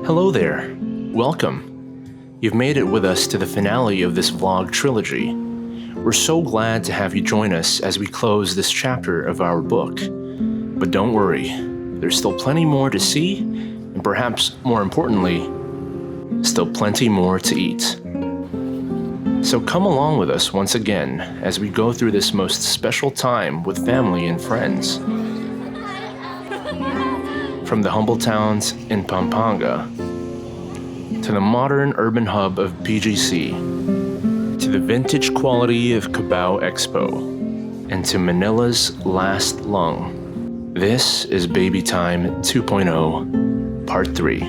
Hello there. Welcome. You've made it with us to the finale of this vlog trilogy. We're so glad to have you join us as we close this chapter of our book. But don't worry, there's still plenty more to see, and perhaps more importantly, still plenty more to eat. So come along with us once again as we go through this most special time with family and friends. From the humble towns in Pampanga, to the modern urban hub of BGC, to the vintage quality of Cabao Expo, and to Manila's last lung. This is Babytime 2.0, Part 3.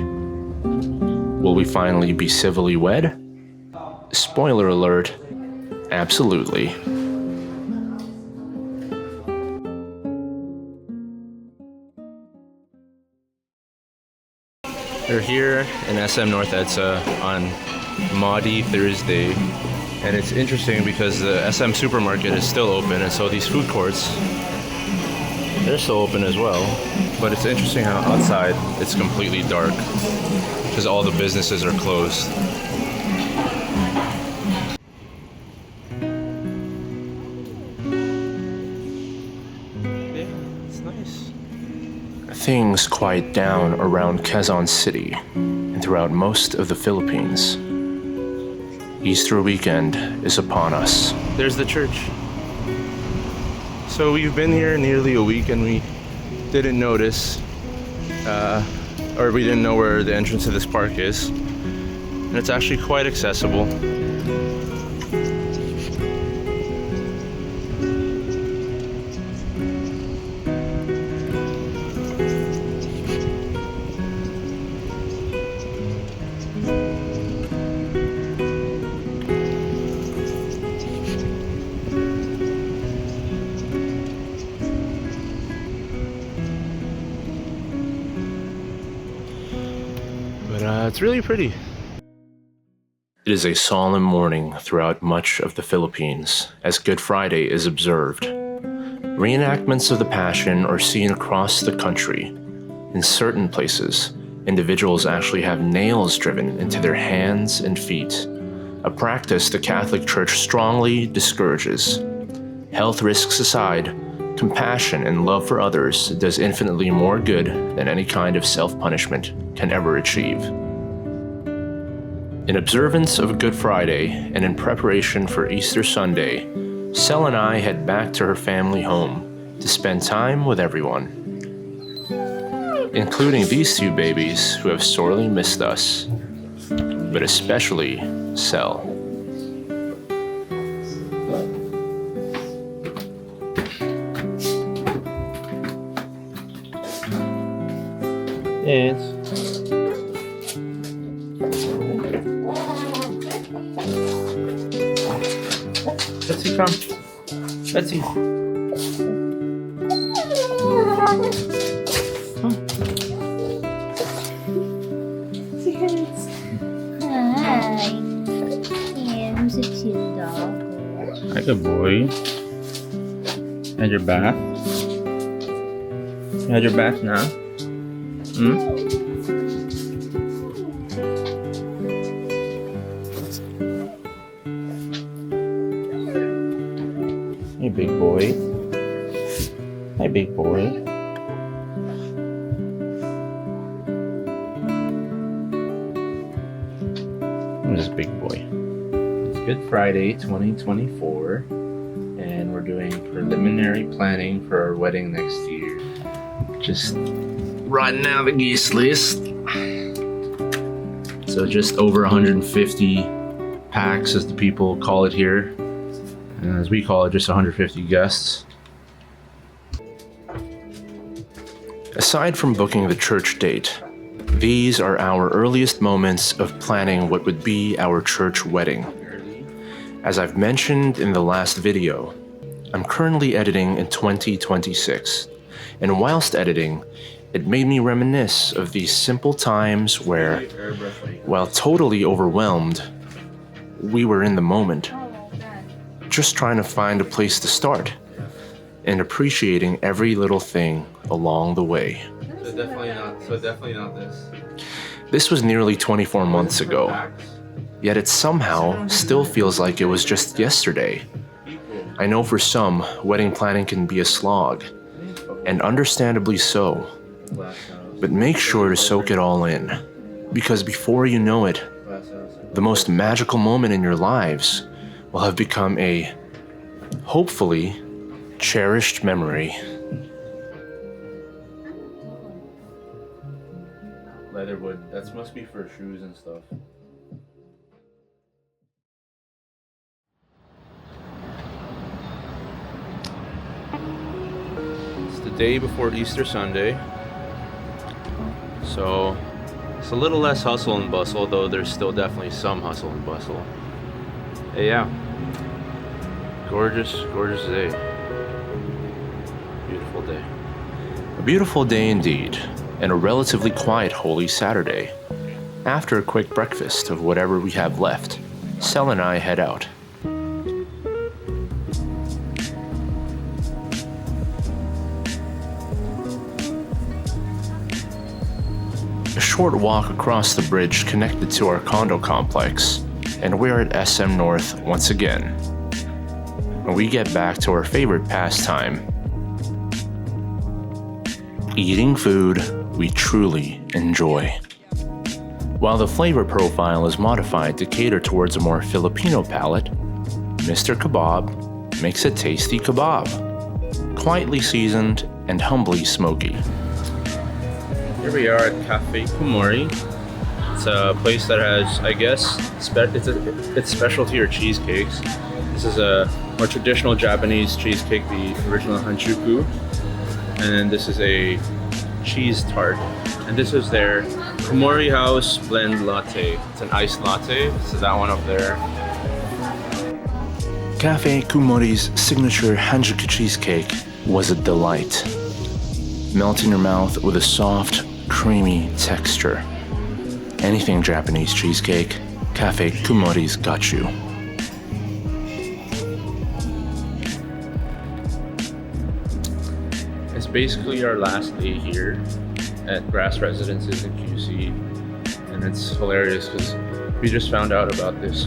Will we finally be civilly wed? Spoiler alert, absolutely. We're here in SM North EDSA on Maudie Thursday, and it's interesting because the SM supermarket is still open, and so these food courts, they're still open as well. But it's interesting how outside it's completely dark because all the businesses are closed. Things quiet down around Quezon City and throughout most of the Philippines. Easter weekend is upon us. There's the church. So we've been here nearly a week and we didn't notice, or we didn't know where the entrance to this park is. And it's actually quite accessible. It's really pretty. It is a solemn morning throughout much of the Philippines as Good Friday is observed. Reenactments of the Passion are seen across the country. In certain places, individuals actually have nails driven into their hands and feet, a practice the Catholic Church strongly discourages. Health risks aside, compassion and love for others does infinitely more good than any kind of self-punishment can ever achieve. In observance of Good Friday and in preparation for Easter Sunday, Sel and I head back to her family home to spend time with everyone, including these two babies who have sorely missed us, but especially Sel. Yes. Betsy, come. Betsy. Hi. Yeah, who's a cute dog? Hi, good boy. Had your bath? You had your bath now? Hey, big boy. Hey, big boy. Who's this big boy? It's Good Friday 2024, and we're doing preliminary planning for our wedding next year. Just writing out the guest list. So just over 150 packs, as the people call it here. And as we call it, just 150 guests. Aside from booking the church date, these are our earliest moments of planning what would be our church wedding. As I've mentioned in the last video, I'm currently editing in 2026, and whilst editing, it made me reminisce of these simple times where, while totally overwhelmed, we were in the moment, just trying to find a place to start and appreciating every little thing along the way. So definitely not this. This was nearly 24 months ago, yet it somehow still feels like it was just yesterday. I know for some, wedding planning can be a slog, and understandably so. But make sure to soak it all in, because before you know it, the most magical moment in your lives will have become a, hopefully, cherished memory. Leatherwood, that must be for shoes and stuff. It's the day before Easter Sunday, so it's a little less hustle and bustle, though there's still definitely some hustle and bustle. Hey, yeah, gorgeous day. Beautiful day. A beautiful day indeed, and a relatively quiet Holy Saturday. After a quick breakfast of whatever we have left, Sel and I head out. A short walk across the bridge connected to our condo complex, and we're at SM North once again. And we get back to our favorite pastime, eating food we truly enjoy. While the flavor profile is modified to cater towards a more Filipino palate, Mr. Kebab makes a tasty kebab, quietly seasoned and humbly smoky. Here we are at Cafe Kumori. It's a place that has, I guess, its specialty are cheesecakes. This is a more traditional Japanese cheesecake, the original Hanjuku, and then this is a cheese tart. And this is their Kumori House Blend Latte. It's an iced latte. So that one up there. Cafe Kumori's signature Hanjuku cheesecake was a delight. Melt in your mouth with a soft, creamy texture. Anything Japanese cheesecake, Cafe Kumori's got you. It's basically our last day here at Grass Residences in QC, and it's hilarious because we just found out about this.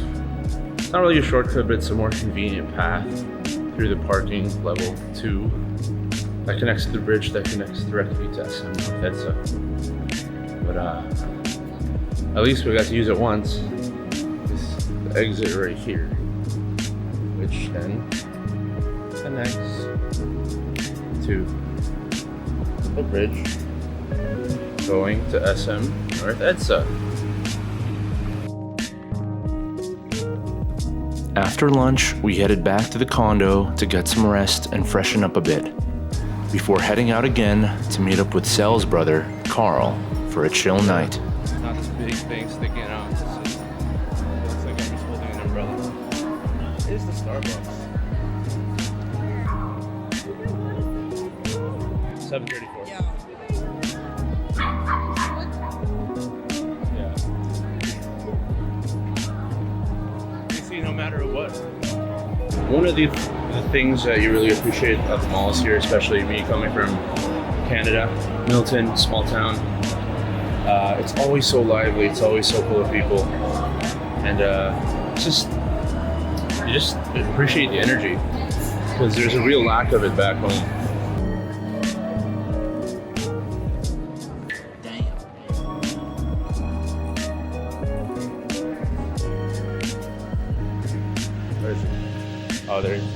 It's not really a shortcut, but it's a more convenient path through the parking level 2 that connects to the bridge that connects directly to SM North. But at least we got to use it once. This the exit right here, which then connects to the bridge going to SM North EDSA. After lunch, we headed back to the condo to get some rest and freshen up a bit, before heading out again to meet up with Sel's brother, Carl, for a chill night. Not this big thing sticking out. It's just, it looks like I'm just holding an umbrella. It is the Starbucks. 7:34. Yeah. You see, no matter what. One of the things that you really appreciate at the malls here, especially me coming from Canada, Milton, small town, it's always so lively, it's always so full of people, and it's just, you just appreciate the energy, because there's a real lack of it back home. Where is it? Oh, there it is.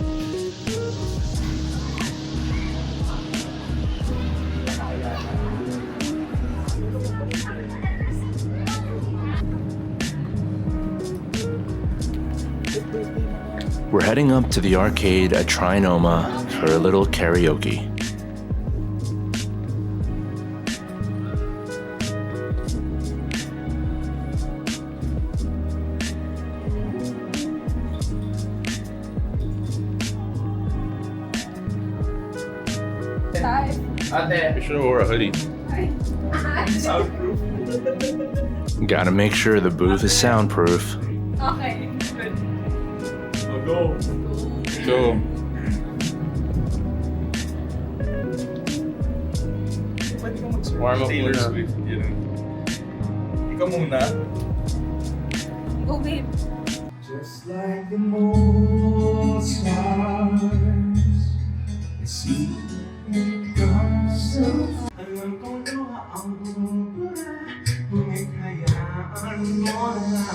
We're heading up to the arcade at Trinoma for a little karaoke. You should have wore a hoodie. Gotta make sure the booth is soundproof. Okay, good. Go. Go. Warm up muna. ka muna. Go, babe. Just like the moon stars, I see it comes so far. Alam kong luha ang bumubura, ngunit hayaan mo na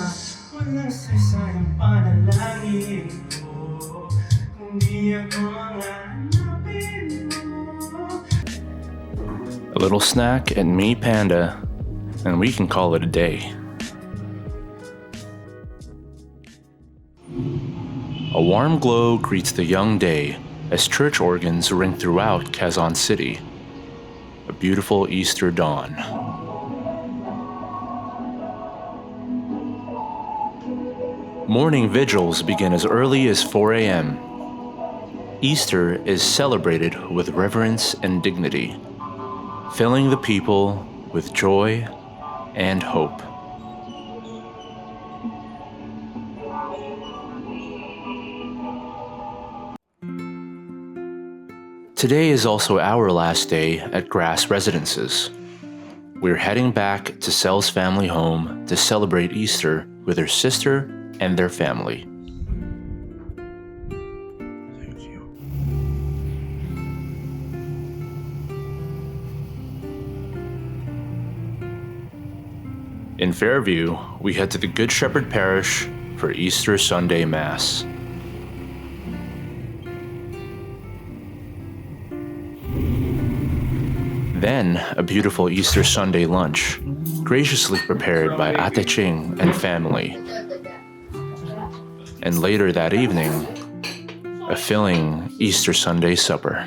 walang saysayang panalangin ko kung di ako ang hanapin mo. A little snack and me panda, and we can call it a day. A warm glow greets the young day as church organs ring throughout Quezon City. A beautiful Easter dawn. Morning vigils begin as early as 4 a.m. Easter is celebrated with reverence and dignity, filling the people with joy and hope. Today is also our last day at Grass Residences. We're heading back to Sel's family home to celebrate Easter with her sister and their family. Thank you. In Fairview, we head to the Good Shepherd Parish for Easter Sunday Mass. Then, a beautiful Easter Sunday lunch, graciously prepared by Ate Ching and family. And later that evening, a filling Easter Sunday supper.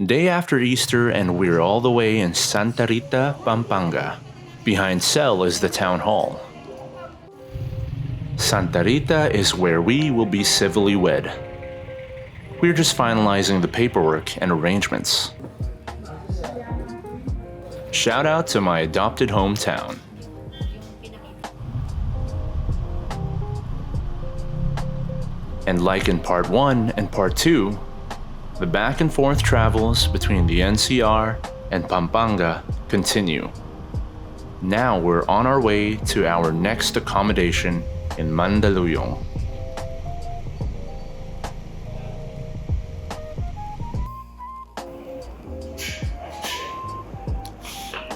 Day after Easter, and we're all the way in Santa Rita, Pampanga. Behind Cel is the town hall. Santa Rita is where we will be civilly wed. We're just finalizing the paperwork and arrangements. Shout out to my adopted hometown. And like in part 1 and part 2, the back and forth travels between the NCR and Pampanga continue. Now we're on our way to our next accommodation in Mandaluyong.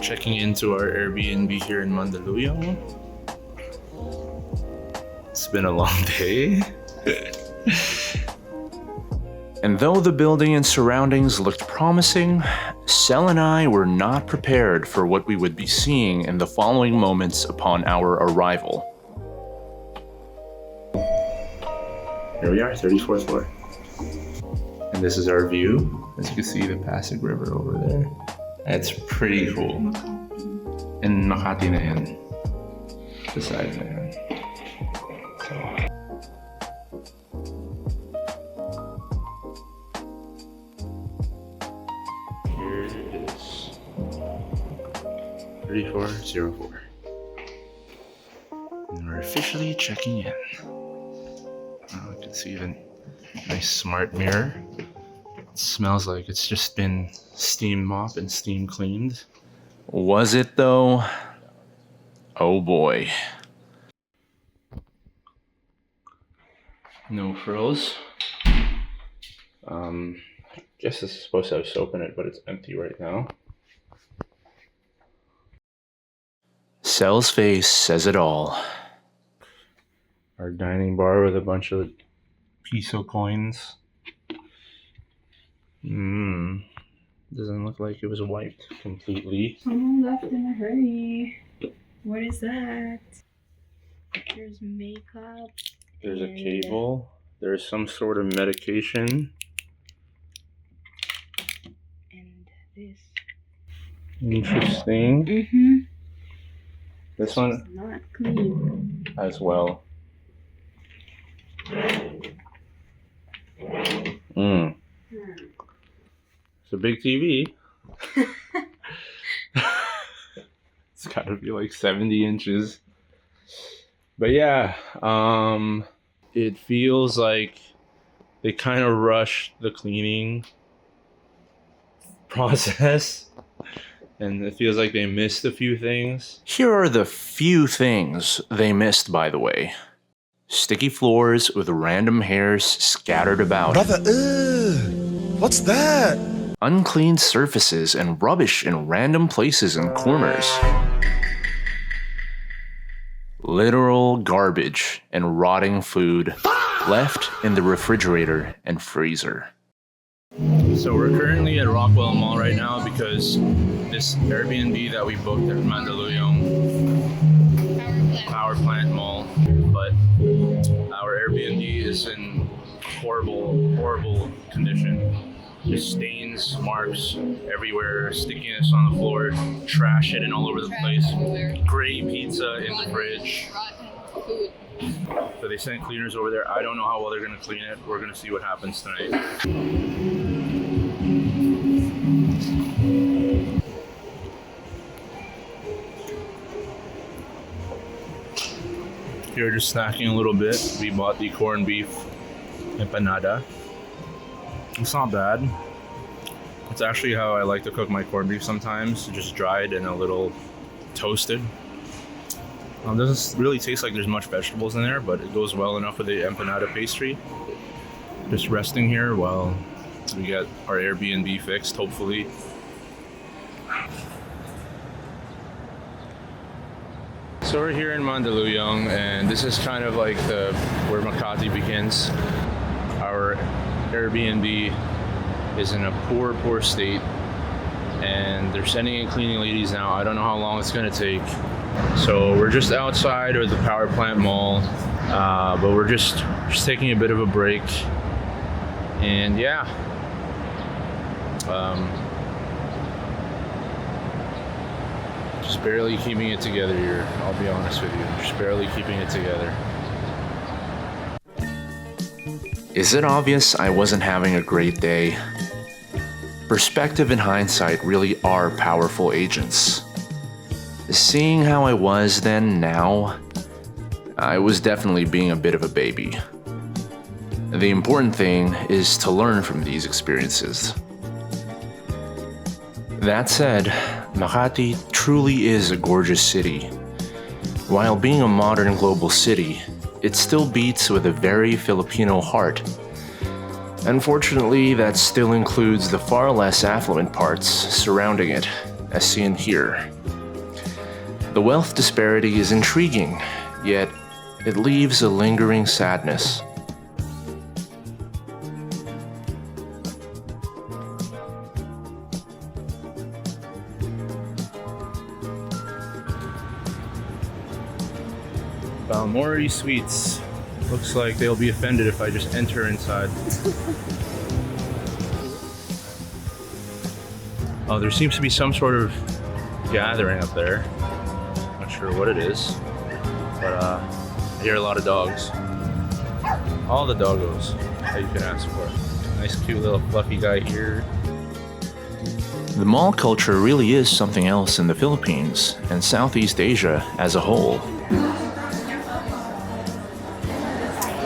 Checking into our Airbnb here in Mandaluyong. It's been a long day. And though the building and surroundings looked promising, Cel and I were not prepared for what we would be seeing in the following moments upon our arrival. Here we are, 34th floor. And this is our view. As you can see, the Pasig River over there. It's pretty cool. And Makati na yan. The side na yan. So. Here it is. 3404. And we're officially checking in. You can see the nice smart mirror. It smells like it's just been steam mopped and steam cleaned. Was it though? Oh boy. No frills. I guess this is supposed to have soap in it, but it's empty right now. Cel's face says it all. Our dining bar with a bunch of peso coins. Doesn't look like it was wiped completely. Someone left in a hurry. What is that? There's makeup. There's a cable. There's some sort of medication. And this. Interesting. Mm-hmm. This one It's not clean. as well. It's a big TV. It's gotta be like 70 inches. But yeah, it feels like they kind of rushed the cleaning process And it feels like they missed a few things. Here are the few things they missed, by the way. Sticky floors with random hairs scattered about. Brother, what's that? Unclean surfaces and rubbish in random places and corners. Literal garbage and rotting food left in the refrigerator and freezer. So we're currently at Rockwell Mall right now because this Airbnb that we booked at Mandaluyong Power Plant Mall, but our Airbnb is in horrible condition. Just stains, marks everywhere, stickiness on the floor, trash hidden all over the place, gray pizza in the fridge. So they sent cleaners over there. I don't know how well they're gonna clean it. We're gonna see what happens tonight. Here, just snacking a little bit. We bought the corned beef empanada. It's not bad. It's actually how I like to cook my corned beef sometimes, just dried and a little toasted. It doesn't really taste like there's much vegetables in there, but it goes well enough with the empanada pastry. Just resting here while we get our Airbnb fixed, hopefully. So we're here in Mandaluyong, and this is kind of like where Makati begins. Our Airbnb is in a poor state, and they're sending in cleaning ladies now. I don't know how long it's gonna take. So we're just outside of the power plant mall, but we're just taking a bit of a break, and yeah, just barely keeping it together here. I'll be honest with you, just barely keeping it together. Is it obvious I wasn't having a great day? Perspective and hindsight really are powerful agents. Seeing how I was then, now, I was definitely being a bit of a baby. The important thing is to learn from these experiences. That said, Makati truly is a gorgeous city. While being a modern global city, it still beats with a very Filipino heart. Unfortunately, that still includes the far less affluent parts surrounding it, as seen here. The wealth disparity is intriguing, yet it leaves a lingering sadness. Balmori Sweets. Looks like they'll be offended if I just enter inside. Oh, there seems to be some sort of gathering up there. Not sure what it is, but I hear a lot of dogs. All the doggos that you can ask for. Nice cute little fluffy guy here. The mall culture really is something else in the Philippines and Southeast Asia as a whole.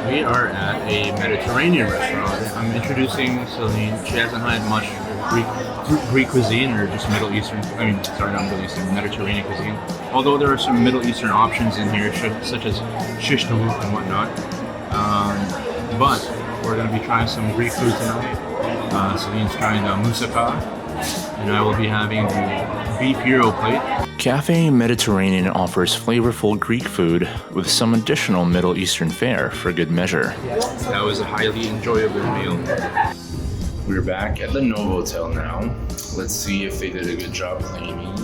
We are at a Mediterranean restaurant. I'm introducing Celine. She hasn't had much Greek cuisine or just Middle Eastern, not Middle Eastern, Mediterranean cuisine. Although there are some Middle Eastern options in here, such as shish kebab and whatnot. But we're going to be trying some Greek food tonight. Celine's trying moussaka, and I will be having the beef hero plate. Cafe Mediterranean offers flavorful Greek food with some additional Middle Eastern fare for good measure. That was a highly enjoyable meal. We're back at the Novotel now. Let's see if they did a good job cleaning.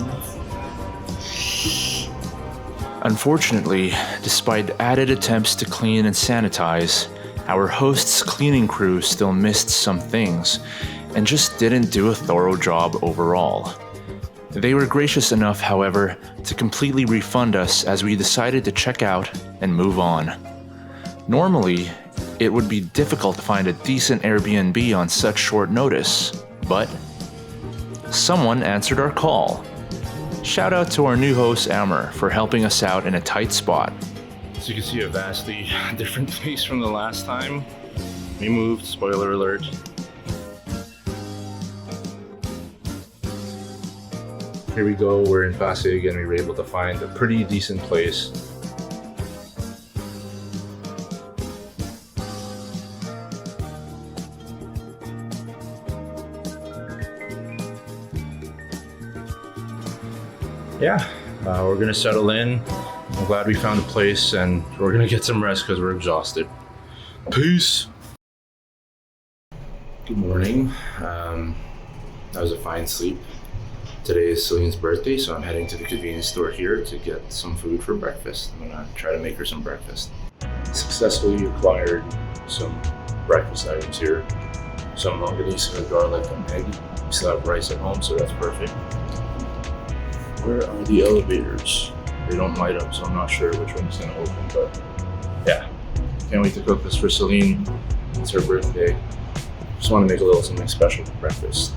Unfortunately, despite added attempts to clean and sanitize, our host's cleaning crew still missed some things and just didn't do a thorough job overall. They were gracious enough, however, to completely refund us as we decided to check out and move on. Normally, it would be difficult to find a decent Airbnb on such short notice, but someone answered our call. Shout out to our new host Amr for helping us out in a tight spot. So you can see a vastly different place from the last time. We moved, spoiler alert. here we go. We're in Pasig and we were able to find a pretty decent place. Yeah, we're gonna settle in. I'm glad we found a place and we're gonna get some rest because we're exhausted. Peace. Good morning. That was a fine sleep. Today is Celine's birthday, so I'm heading to the convenience store here to get some food for breakfast. I'm gonna try to make her some breakfast. Successfully acquired some breakfast items here. Some longanisa, garlic, and egg. We still have rice at home, so that's perfect. Where are the elevators? They don't light up, so I'm not sure which one's gonna open, but yeah. Can't wait to cook this for Celine. It's her birthday. Just want to make a little something special for breakfast.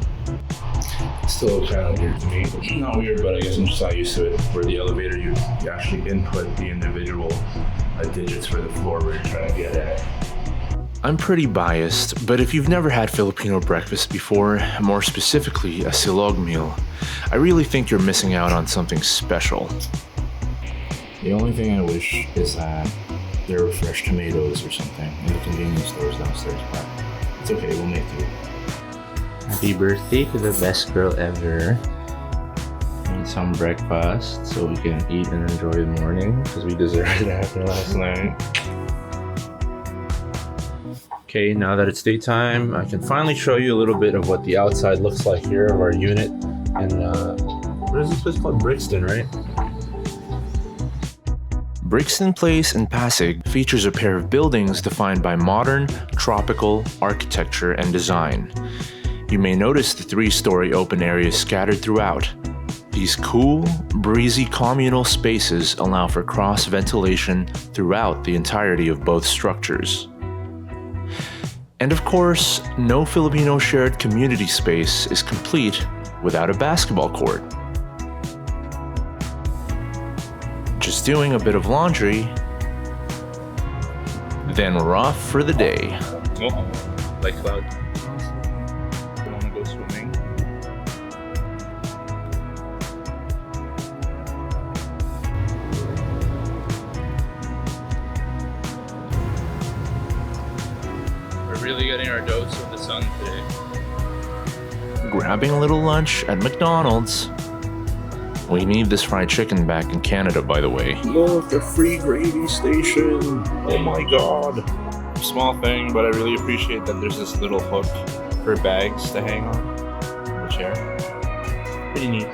It's still kind of weird to me. Not weird, but I guess I'm just not used to it. Where the elevator, you actually input the individual digits for the floor where you're trying to get at. I'm pretty biased, but if you've never had Filipino breakfast before, more specifically a silog meal, I really think you're missing out on something special. The only thing I wish is that there were fresh tomatoes or something in the convenience stores downstairs, but it's okay, we'll make do. Happy birthday to the best girl ever. Need some breakfast so we can eat and enjoy the morning because we deserved it after last night. Okay, now that it's daytime, I can finally show you a little bit of what the outside looks like here of our unit. And what is this place called? Brixton, right? Brixton Place in Pasig features a pair of buildings defined by modern, tropical architecture and design. You may notice the 3-story open areas scattered throughout. These cool, breezy communal spaces allow for cross-ventilation throughout the entirety of both structures. And of course, no Filipino shared community space is complete without a basketball court. Just doing a bit of laundry, then we're off for the day. Oh, like cloud. You wanna go swimming? We're really getting our dose of the sun today. Grabbing a little lunch at McDonald's. We need this fried chicken back in Canada, by the way. Look, the free gravy station. Oh my god. Small thing, but I really appreciate that there's this little hook for bags to hang on the chair. Pretty neat.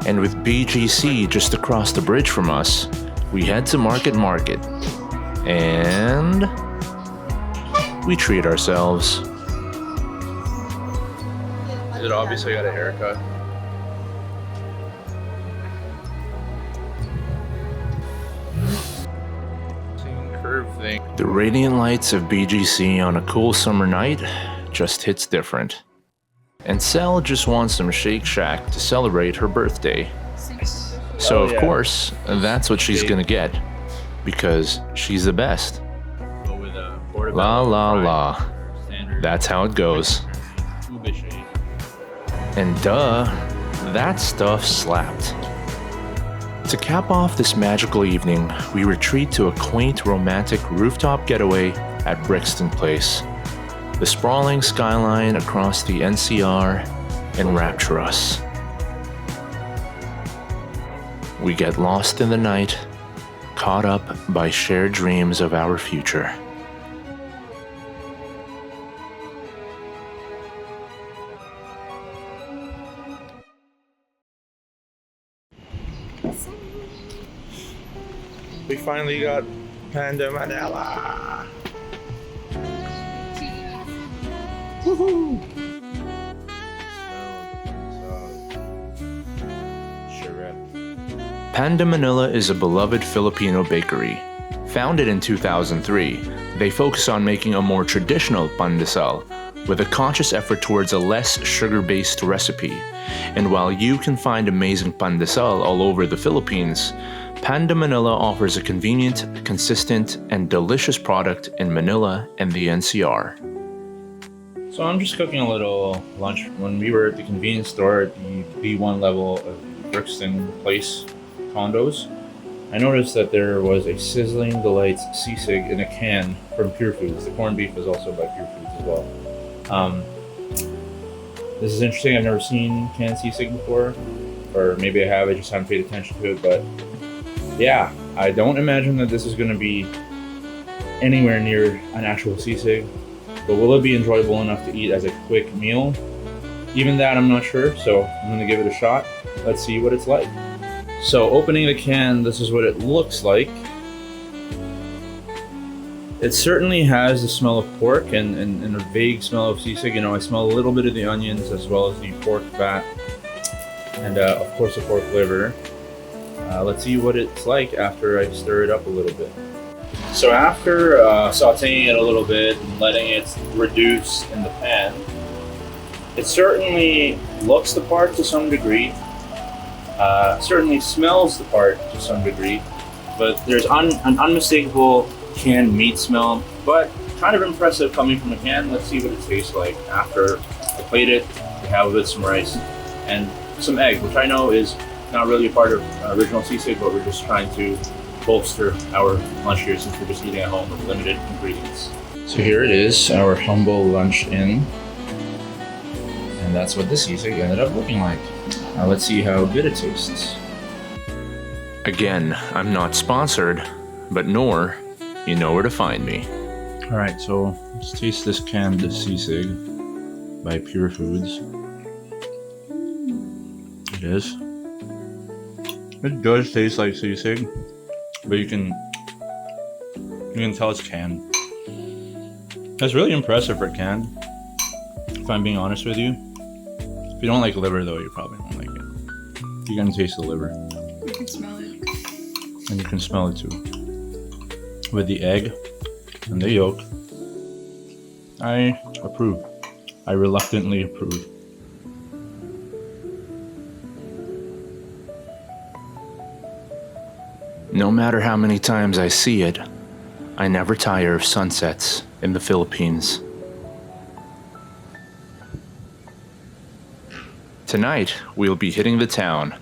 And with BGC just across the bridge from us, we head to Market. And we treat ourselves. Is it obvious I got a haircut? Thing. The radiant lights of BGC on a cool summer night just hits different. And Sel just wants some Shake Shack to celebrate her birthday. So of course, that's what she's gonna get. Because she's the best. Go with a La la la. That's how it goes. And duh, that stuff slapped. To cap off this magical evening, we retreat to a quaint, romantic rooftop getaway at Brixton Place. The sprawling skyline across the NCR enrapture us. We get lost in the night, caught up by shared dreams of our future. We finally got Panda Manila. Woohoo! Panda Manila is a beloved Filipino bakery. Founded in 2003, they focus on making a more traditional pandesal with a conscious effort towards a less sugar-based recipe. And while you can find amazing pandesal all over the Philippines, Panda Manila offers a convenient, consistent, and delicious product in Manila and the NCR. So I'm just cooking a little lunch. When we were at the convenience store at the B1 level of Brixton Place condos, I noticed that there was a Sizzling Delights sisig in a can from Pure Foods. The corned beef is also by Pure Foods as well. This is interesting. I've never seen canned sisig before, or maybe I have. I just haven't paid attention to it. But yeah, I don't imagine that this is going to be anywhere near an actual sisig. But will it be enjoyable enough to eat as a quick meal? Even that, I'm not sure. So I'm going to give it a shot. Let's see what it's like. So opening the can, this is what it looks like. It certainly has the smell of pork and a vague smell of sisig. You know, I smell a little bit of the onions as well as the pork fat and of course the pork liver. Let's see what it's like after I stir it up a little bit. So after sauteing it a little bit and letting it reduce in the pan, it certainly looks the part to some degree. Certainly smells the part to some degree, but there's an unmistakable canned meat smell, but kind of impressive coming from a can. Let's see what it tastes like after I plate it. We have with some rice and some egg, which I know is not really a part of original sisig, but we're just trying to bolster our lunch here since we're just eating at home with limited ingredients. So here it is, our humble lunch in, and that's what this sisig ended up looking like. Now let's see how good it tastes. Again, I'm not sponsored, but nor, you know where to find me. Alright, so let's taste this canned sisig by Pure Foods. It is. It does taste like sisig, but you can tell it's canned. That's really impressive for canned, if I'm being honest with you. If you don't like liver though, you probably won't like it. You can taste the liver. You can smell it. And you can smell it too. With the egg and the yolk. I approve. I reluctantly approve. No matter how many times I see it, I never tire of sunsets in the Philippines. Tonight, we'll be hitting the town.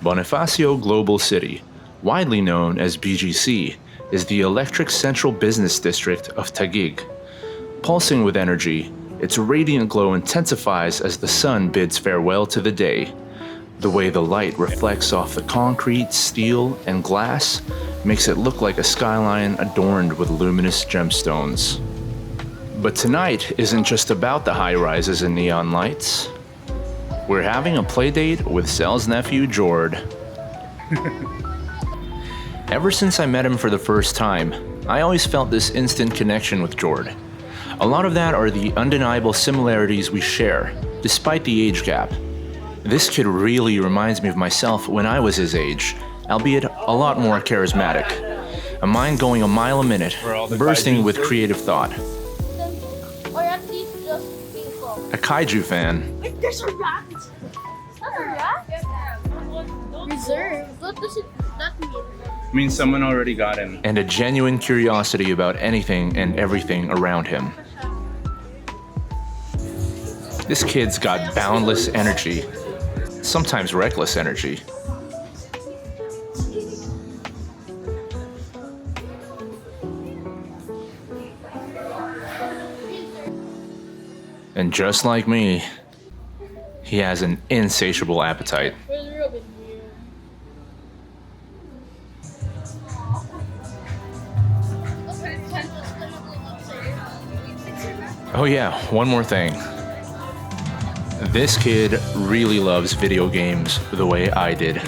Bonifacio Global City, widely known as BGC, is the electric central business district of Taguig. Pulsing with energy, its radiant glow intensifies as the sun bids farewell to the day. The way the light reflects off the concrete, steel, and glass makes it look like a skyline adorned with luminous gemstones. But tonight isn't just about the high-rises and neon lights. We're having a playdate with Sel's nephew, Jord. Ever since I met him for the first time, I always felt this instant connection with Jord. A lot of that are the undeniable similarities we share, despite the age gap. This kid really reminds me of myself when I was his age, albeit a lot more charismatic. A mind going a mile a minute, bursting with creative thought. Or at least just people. A kaiju fan. Wait, there's a rat! Is that a rat? Reserve? What does that mean? I mean, someone already got him. And a genuine curiosity about anything and everything around him. This kid's got boundless energy, sometimes reckless energy. And just like me, he has an insatiable appetite. Where's Robin here? Oh yeah, one more thing. This kid really loves video games the way I did.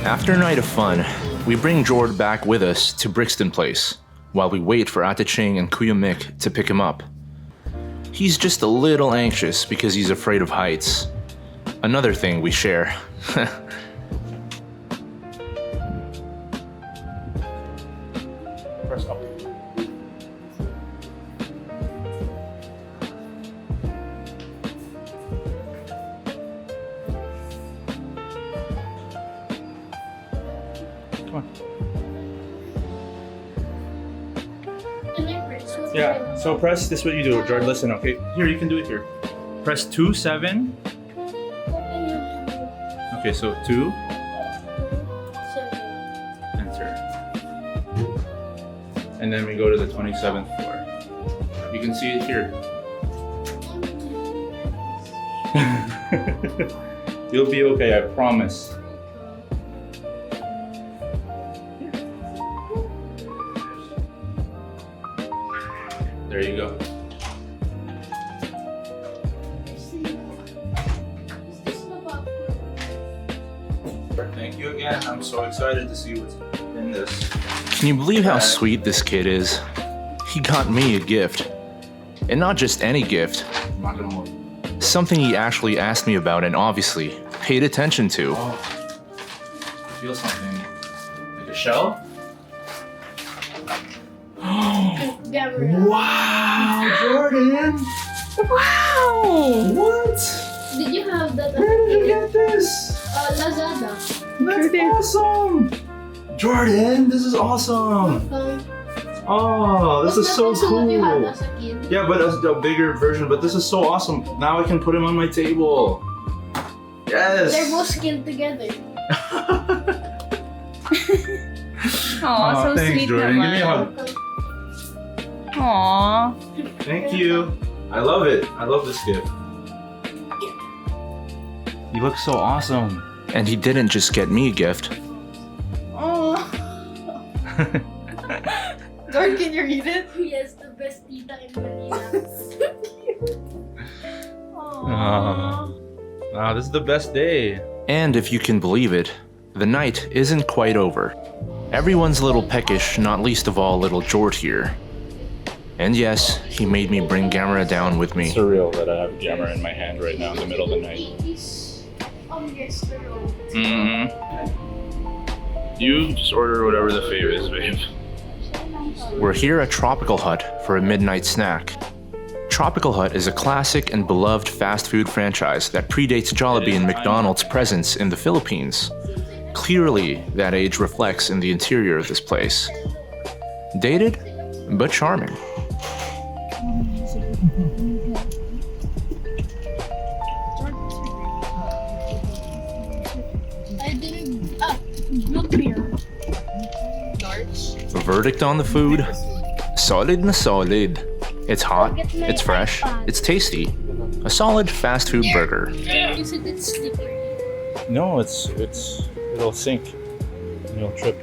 After a night of fun, we bring Jord back with us to Brixton Place, while we wait for Ate Ching and Kuya Mick to pick him up. He's just a little anxious because he's afraid of heights. Another thing we share. Press up. Come on. Yeah, so press, this is what you do, Jordan, listen, okay? Here, you can do it here. Press 2, 7. Okay, so 2. Enter. And then we go to the 27th floor. You can see it here. You'll be okay, I promise. There you go. Thank you again. I'm so excited to see what's in this. Can you believe how sweet this kid is? He got me a gift. And not just any gift. I'm not gonna move. Something he actually asked me about and obviously paid attention to. Oh. I feel something. Like a shell? Wow, Jordan! Wow! What? Did you have that? Where did you get this? Lazada. That's awesome! Jordan, this is awesome! Oh, this is so What you had cool! as a kid? Yeah, but a bigger version, but this is so awesome. Now I can put him on my table. Yes! They're both skilled together. Aw, so thanks, sweet Jordan. Give me a naman. hug. Aw. Thank you. I love it. I love this gift. You look so awesome. And he didn't just get me a gift. Oh. Dor, can you read it? Yes, the best tita in Manila. Wow, this is the best day. And if you can believe it, the night isn't quite over. Everyone's a little peckish, not least of all little Jord here. And yes, he made me bring Gamera down with me. Surreal that I have Gamera in my hand right now in the middle of the night. Yes, the road. You just order whatever the fave is, babe. We're here at Tropical Hut for a midnight snack. Tropical Hut is a classic and beloved fast food franchise that predates Jollibee and McDonald's presence in the Philippines. Clearly, that age reflects in the interior of this place. Dated, but charming. I didn't. Root beer. Darts. Verdict on the food? Solid na solid. It's hot, it's fresh, it's tasty. A solid fast food burger. You said it's slippery. No, it'll sink. It'll trip.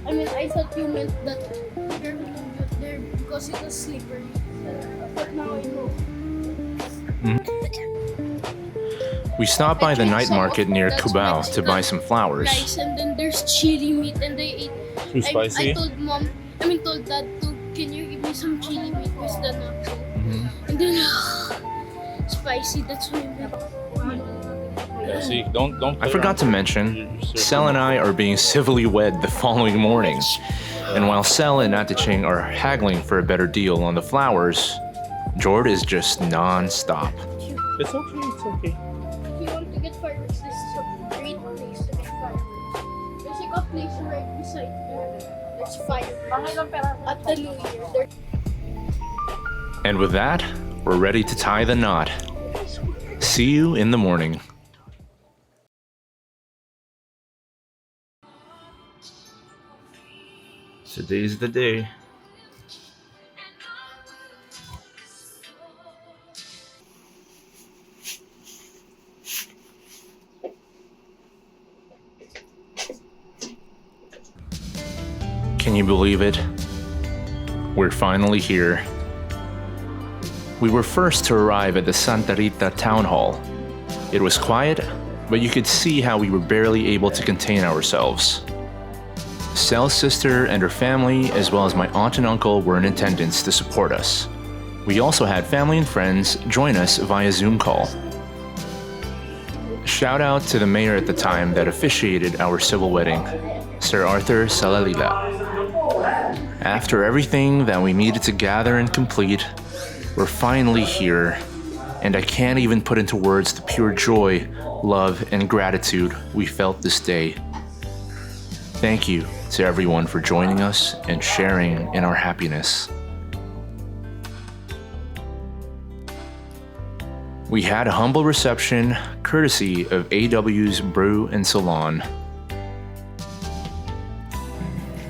I mean, I thought you meant that you're gonna get there because it was slippery. But now I know. We stopped by the night market near Cubao to buy some flowers. Rice and then there's chili meat and they ate. Too spicy? I told dad to, can you give me some chili meat with the nacho? And then, spicy, that's why Yeah, see, don't. I forgot to mention, Sel and I are being civilly wed the following morning. And while Sel and Ate Ching are haggling for a better deal on the flowers, Jord is just non-stop. It's okay, it's okay. If you want to get fireworks, this is a great place to get fireworks. There's like a place right beside there. There's fireworks at the New Year. And with that, we're ready to tie the knot. See you in the morning. Today's the day. Can you believe it? We're finally here. We were first to arrive at the Santa Rita Town Hall. It was quiet, but you could see how we were barely able to contain ourselves. Sel's sister and her family, as well as my aunt and uncle, were in attendance to support us. We also had family and friends join us via Zoom call. Shout out to the mayor at the time that officiated our civil wedding, Sir Arthur Salalila. After everything that we needed to gather and complete, we're finally here, and I can't even put into words the pure joy, love, and gratitude we felt this day. Thank you to everyone for joining us and sharing in our happiness. We had a humble reception courtesy of AW's Brew and Salon.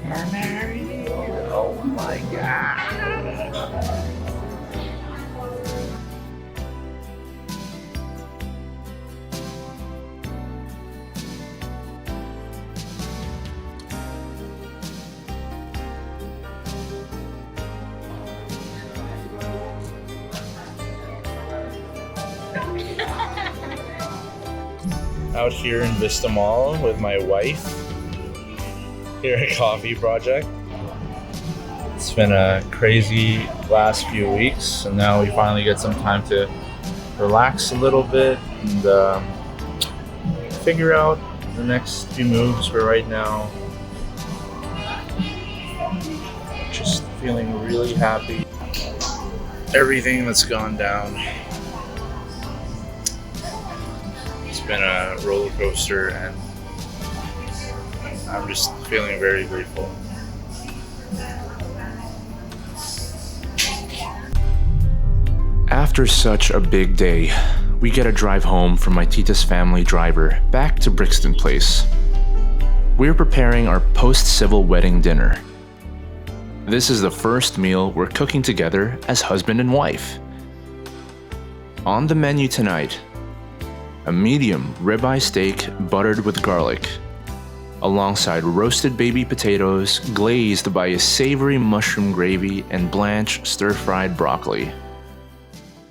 We're married. Oh my god. Out here in Vista Mall with my wife here at Coffee Project. It's been a crazy last few weeks, and now we finally get some time to relax a little bit and figure out the next few moves for right now. Just feeling really happy. Everything that's gone down. It's been a roller coaster, and I'm just feeling very grateful. After such a big day, we get a drive home from my tita's family driver back to Brixton Place. We're preparing our post-civil wedding dinner. This is the first meal we're cooking together as husband and wife. On the menu tonight, a medium ribeye steak buttered with garlic, alongside roasted baby potatoes glazed by a savory mushroom gravy and blanched stir-fried broccoli.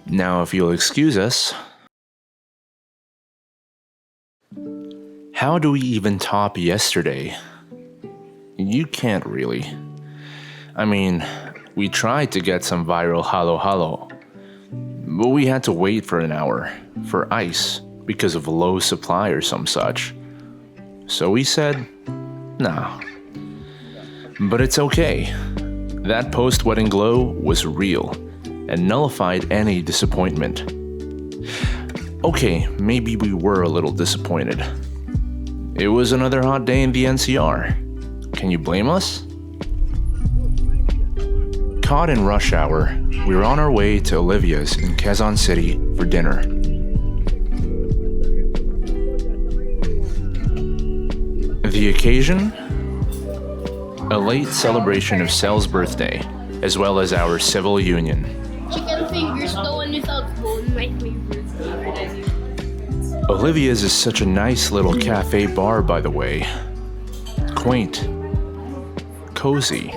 Now, if you'll excuse us, how do we even top yesterday? You can't really. I mean, we tried to get some viral halo halo, but we had to wait for an hour for ice because of low supply or some such. So we said, nah. But it's okay. That post-wedding glow was real and nullified any disappointment. Okay, maybe we were a little disappointed. It was another hot day in the NCR. Can you blame us? Caught in rush hour, we were on our way to Olivia's in Quezon City for dinner. The occasion? A late celebration of Sel's birthday, as well as our civil union. Chicken fingers, the one without bone, my favorite. Olivia's is such a nice little cafe bar, by the way. Quaint. Cozy.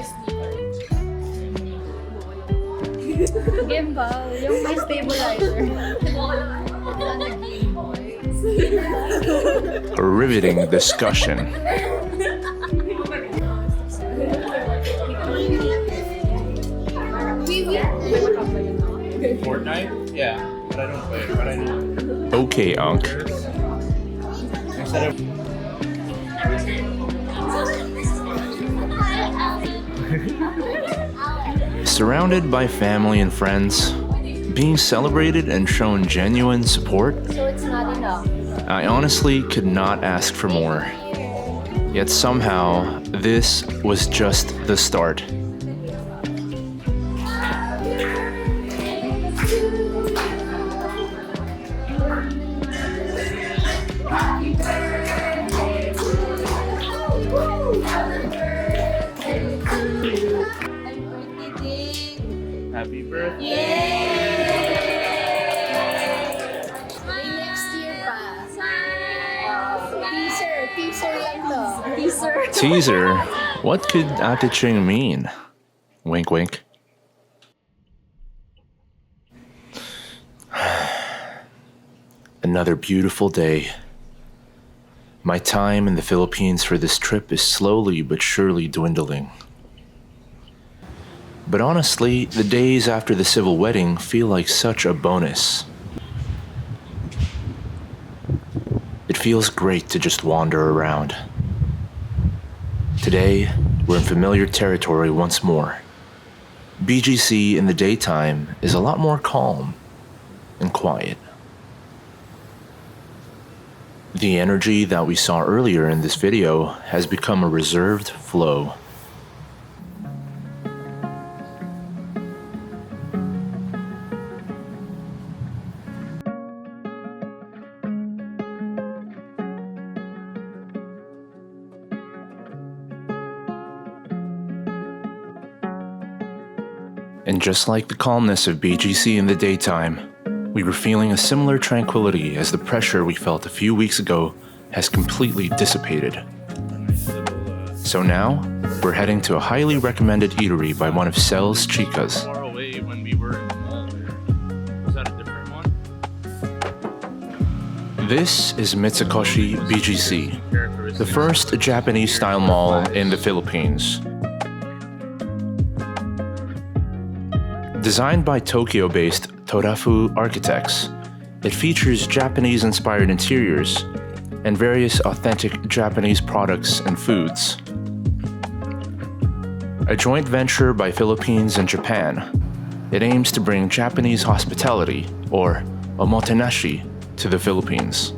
Gimbal, yung may stabilizer. A riveting discussion. Fortnite? Yeah, but I don't play it, but I know. Okay, Unc. Surrounded by family and friends, being celebrated and shown genuine support, So it's not enough. I honestly could not ask for more. Yet somehow, this was just the start. Happy birthday. Next year pa. Teaser lang to. Teaser. Teaser? What could Ate Ching mean? Wink, wink. Another beautiful day. My time in the Philippines for this trip is slowly but surely dwindling. But honestly, the days after the civil wedding feel like such a bonus. It feels great to just wander around. Today, we're in familiar territory once more. BGC in the daytime is a lot more calm and quiet. The energy that we saw earlier in this video has become a reserved flow. And just like the calmness of BGC in the daytime, we were feeling a similar tranquility as the pressure we felt a few weeks ago has completely dissipated. So now, we're heading to a highly recommended eatery by one of Cel's chicas. Far away when we were in the mall there. Was that a different one? This is Mitsukoshi BGC, the first Japanese-style mall in the Philippines. Designed by Tokyo-based Torafu architects, it features Japanese-inspired interiors and various authentic Japanese products and foods. A joint venture by Philippines and Japan, it aims to bring Japanese hospitality, or omotenashi, to the Philippines.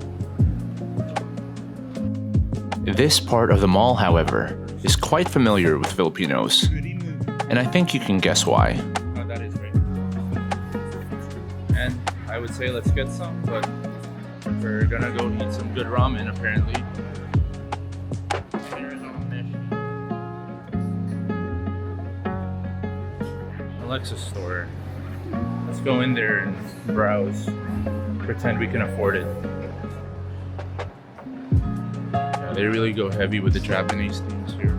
This part of the mall, however, is quite familiar with Filipinos, and I think you can guess why. And I would say let's get some, but we're gonna go eat some good ramen apparently. Alexa's store. Let's go in there and browse. Pretend we can afford it. Yeah, they really go heavy with the Japanese things here.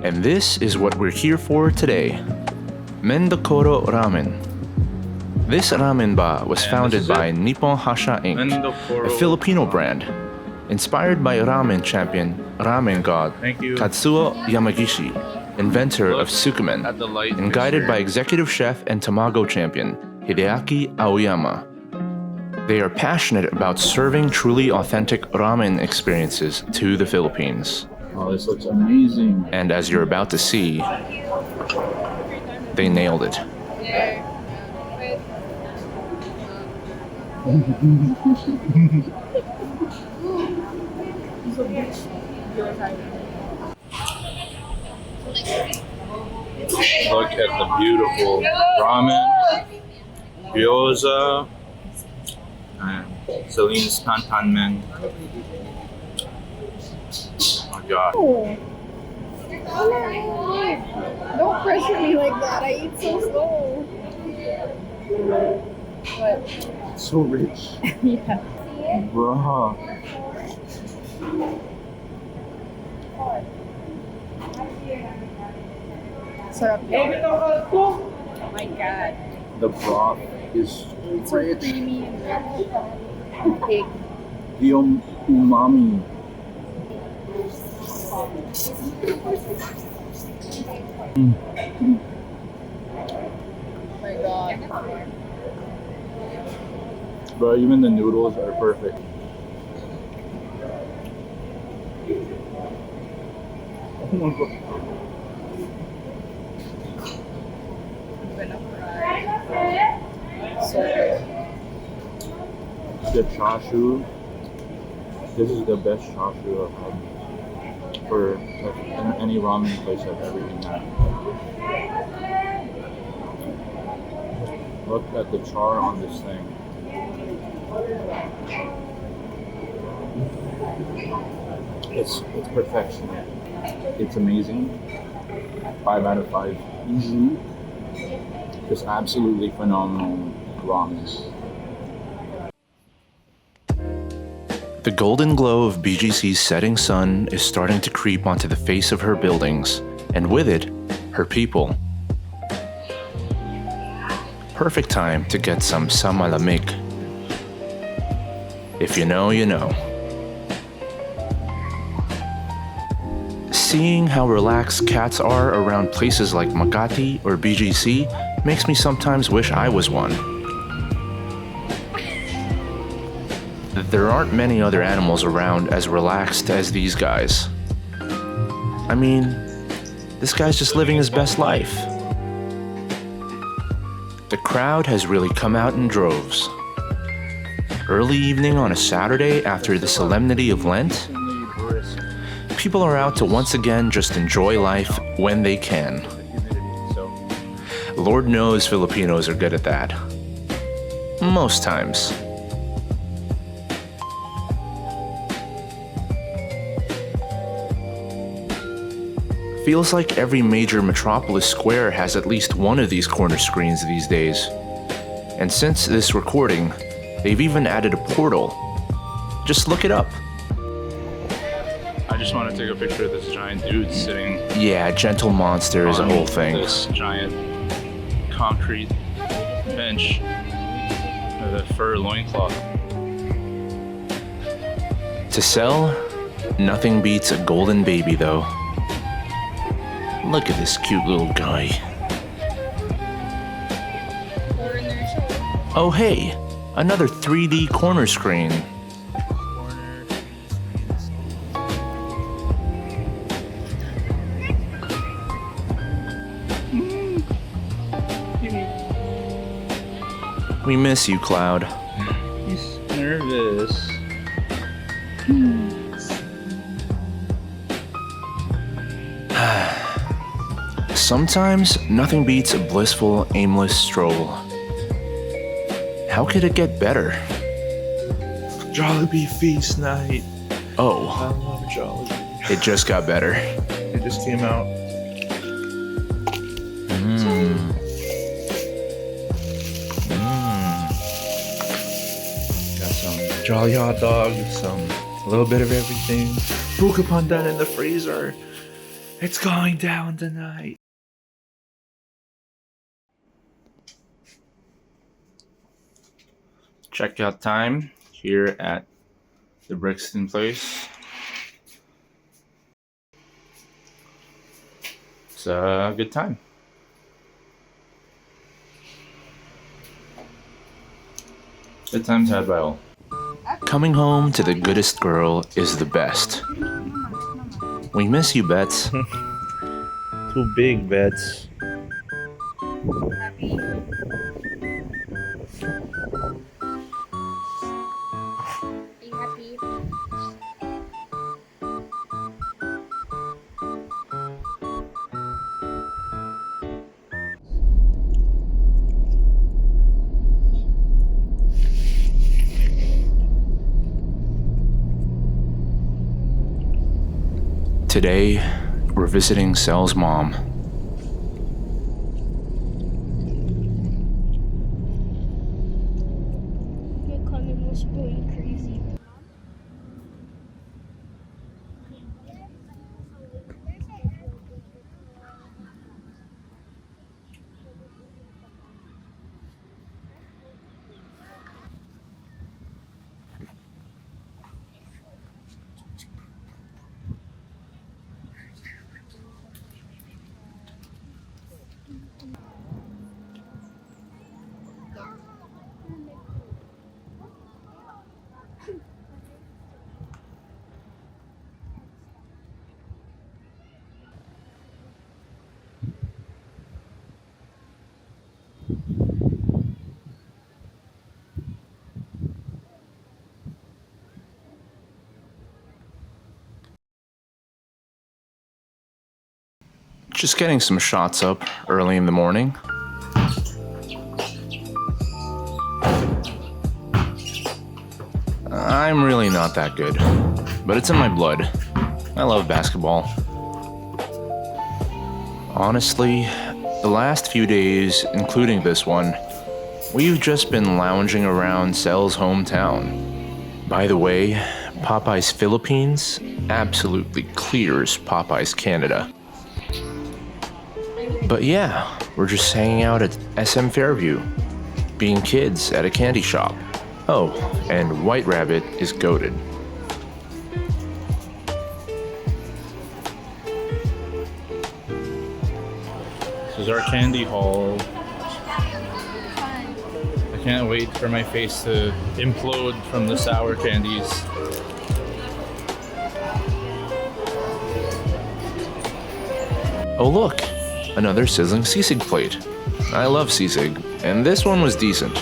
And this is what we're here for today. Mendokoro Ramen. This ramen bar was founded by Nippon Hasha Inc., a Filipino brand, inspired by ramen champion, ramen god, Katsuo Yamagishi, inventor of Tsukumen, and guided by executive chef and tamago champion, Hideaki Aoyama. They are passionate about serving truly authentic ramen experiences to the Philippines. Oh, this looks amazing. And as you're about to see, they nailed it. Look at the beautiful ramen, gyoza, and Celine's tantan men. Oh my god. Don't pressure me like that. I eat so slow. What? So rich. Yeah. Bruh. Sarap. Oh my god. The broth is It's so rich. creamy and rich. The umami. Oh my god. Bro, even the noodles are perfect. Oh my god. I'm gonna cry. So good. The chashu. This is the best chashu I've had for any ramen place I've ever eaten at. Look at the char on this thing. It's perfection. It's amazing. 5 out of 5 easily. Just absolutely phenomenal ramen. The golden glow of BGC's setting sun is starting to creep onto the face of her buildings, and with it, her people. Perfect time to get some malamig. If you know, you know. Seeing how relaxed cats are around places like Makati or BGC makes me sometimes wish I was one. There aren't many other animals around as relaxed as these guys. I mean, this guy's just living his best life. The crowd has really come out in droves. Early evening on a Saturday after the solemnity of Lent, people are out to once again just enjoy life when they can. Lord knows Filipinos are good at that. Most times. Feels like every major metropolis square has at least one of these corner screens these days. And since this recording, they've even added a portal. Just look it up. I just want to take a picture of this giant dude sitting. Yeah, Gentle Monster is a whole thing. This giant concrete bench with a fur loincloth. To sell, nothing beats a golden baby though. Look at this cute little guy. Oh hey, another 3D corner screen. We miss you, Cloud. He's nervous. Sometimes nothing beats a blissful, aimless stroll. How could it get better? Jollibee feast night. Oh, I love Jollibee. it just got better. It just came out. Got some Jolly hot dogs, a little bit of everything. Buka pandan in the freezer. It's going down tonight. Checkout time here at the Brixton place. It's a good time. Good times had by all. Coming home to the goodest girl is the best. We miss you, Bets. Two big bets. Today, we're visiting Sel's mom. My economy was going crazy. Just getting some shots up early in the morning. I'm really not that good, but it's in my blood. I love basketball. Honestly, the last few days, including this one, we've just been lounging around Sel's hometown. By the way, Popeyes Philippines absolutely clears Popeyes Canada. But yeah, we're just hanging out at SM Fairview, being kids at a candy shop. Oh, and White Rabbit is goated. This is our candy haul. I can't wait for my face to implode from the sour candies. Oh look, another sizzling sisig plate. I love sisig, and this one was decent.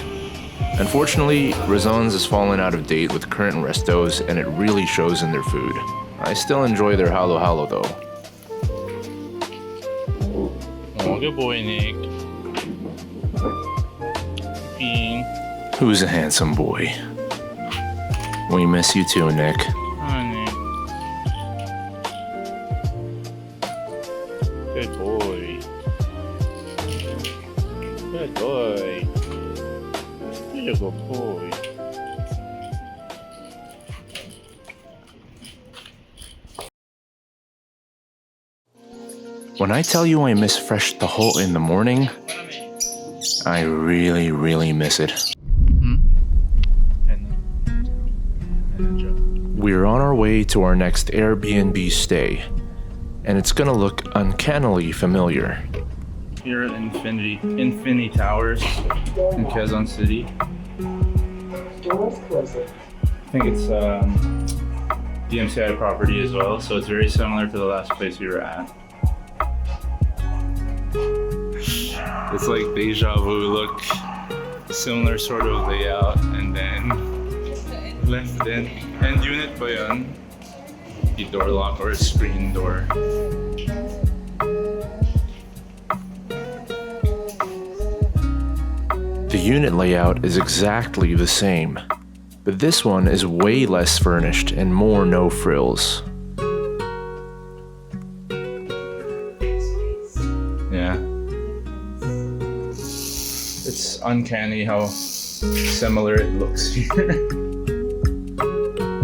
Unfortunately, Razon's has fallen out of date with current restos, and it really shows in their food. I still enjoy their halo halo though. Oh, good boy, Nick. Peeing. Who's a handsome boy? We miss you too, Nick. Oh, Nick. Good boy. Good boy. You're a good boy. When I tell you I miss Fresh Taho in the morning, I really, really miss it. We're on our way to our next Airbnb stay, and it's gonna look uncannily familiar. Here at Infinity Towers in Quezon City. I think it's DMCI property as well, so it's very similar to the last place we were at. It's like deja vu look, similar sort of layout, and then left in. End unit ba yun? The door lock or a screen door. The unit layout is exactly the same, but this one is way less furnished and more no frills. Yeah. It's uncanny how similar it looks here.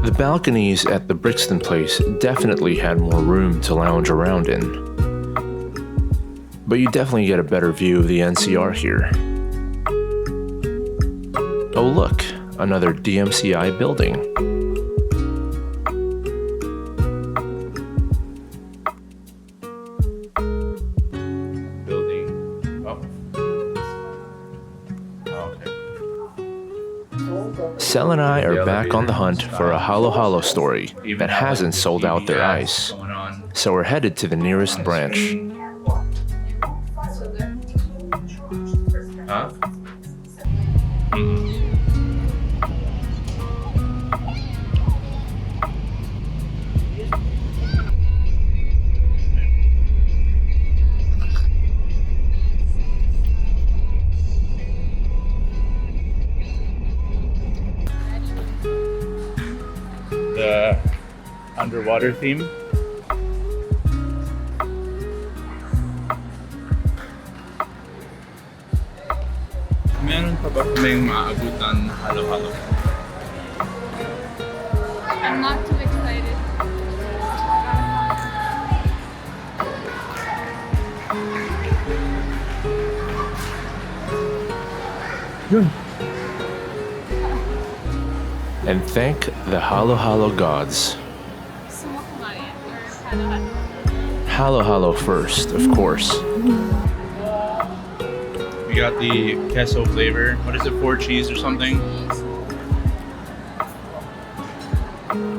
The balconies at the Brixton place definitely had more room to lounge around in, but you definitely get a better view of the NCR here. Oh look, another DMCI building. Sel and I are back on the hunt for a Halo Halo story that hasn't sold out their ice, so we're headed to the nearest branch. Huh? The underwater theme. Meron pa ba kaming maabutan halo-halo? I'm not too excited. And thank the Halo Halo gods. Halo Halo first, of course. We got the queso flavor. What is it, 4 cheese or something?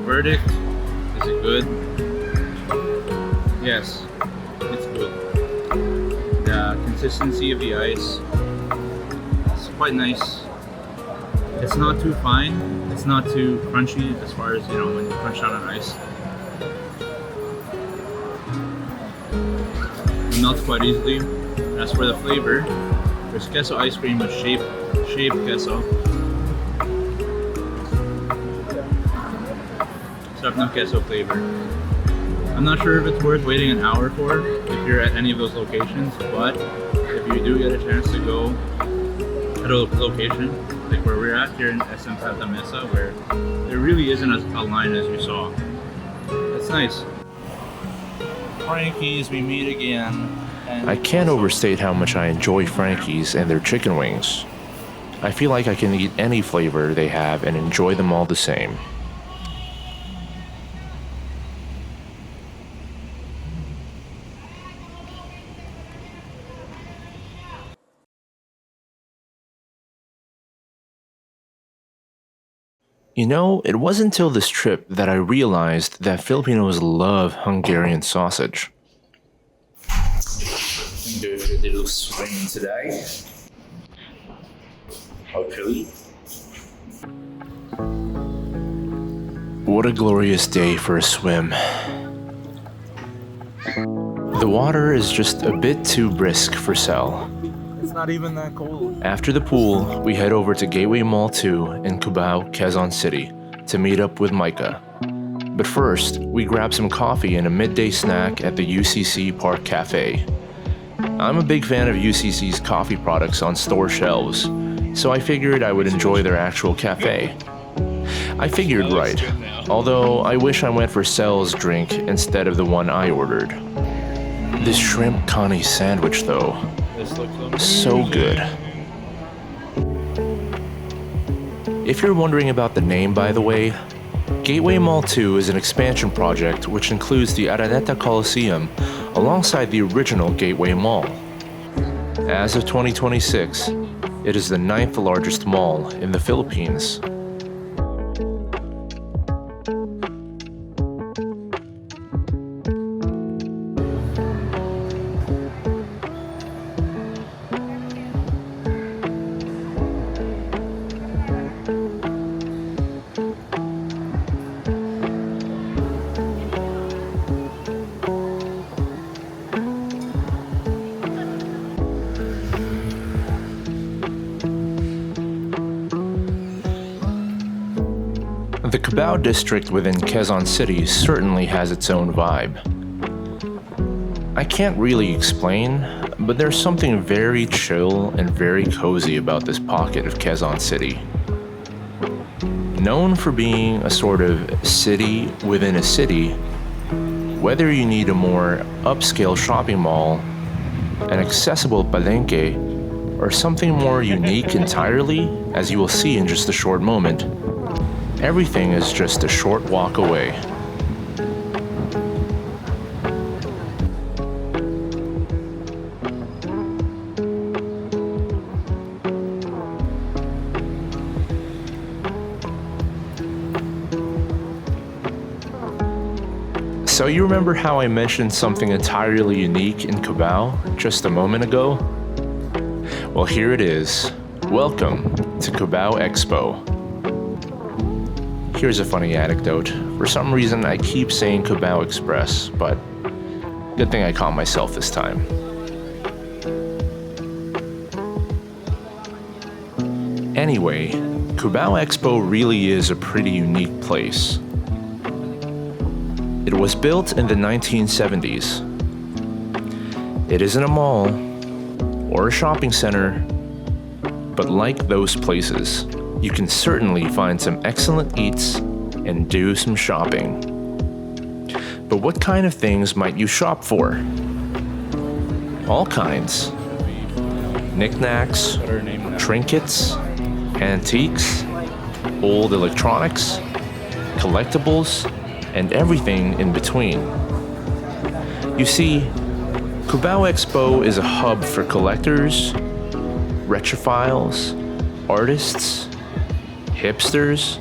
Verdict? Is it good? Yes, it's good. The consistency of the ice is quite nice. It's not too fine. It's not too crunchy as far as, you know, when you crunch down on ice. It melts quite easily. As for the flavor, there's queso ice cream with shaved queso. Sarap ng queso flavor. I'm not sure if it's worth waiting an hour for if you're at any of those locations, but if you do get a chance to go at a location like where we're at here in SM Santa Mesa, where There really isn't a line as you saw. That's nice. Frankie's, we meet again. I can't overstate how much I enjoy Frankie's and their chicken wings. I feel like I can eat any flavor they have and enjoy them all the same. You know, it wasn't until this trip that I realized that Filipinos love Hungarian sausage. Do a little swing today. Hopefully. What a glorious day for a swim. The water is just a bit too brisk for Sel. It's not even that cold. After the pool, we head over to Gateway Mall 2 in Cubao, Quezon City to meet up with Micah. But first, we grab some coffee and a midday snack at the UCC Park Cafe. I'm a big fan of UCC's coffee products on store shelves, so I figured I would enjoy their actual cafe. I figured right, although I wish I went for Sel's drink instead of the one I ordered. This shrimp connie sandwich though, This looks amazing. so good. If you're wondering about the name, by the way, Gateway Mall 2 is an expansion project which includes the Araneta Coliseum alongside the original Gateway Mall. As of 2026, it is the 9th largest mall in the Philippines. The Cubao district within Quezon City certainly has its own vibe. I can't really explain, but there's something very chill and very cozy about this pocket of Quezon City. Known for being a sort of city within a city, whether you need a more upscale shopping mall, an accessible palenque, or something more unique entirely, as you will see in just a short moment, everything is just a short walk away. So you remember how I mentioned something entirely unique in Cubao just a moment ago? Well, here it is. Welcome to Cubao Expo. Here's a funny anecdote. For some reason, I keep saying Cubao Express, but good thing I caught myself this time. Anyway, Cubao Expo really is a pretty unique place. It was built in the 1970s. It isn't a mall or a shopping center, but like those places, you can certainly find some excellent eats and do some shopping. But what kind of things might you shop for? All kinds. Knickknacks, trinkets, antiques, old electronics, collectibles, and everything in between. You see, Cubao Expo is a hub for collectors, retrophiles, artists, hipsters,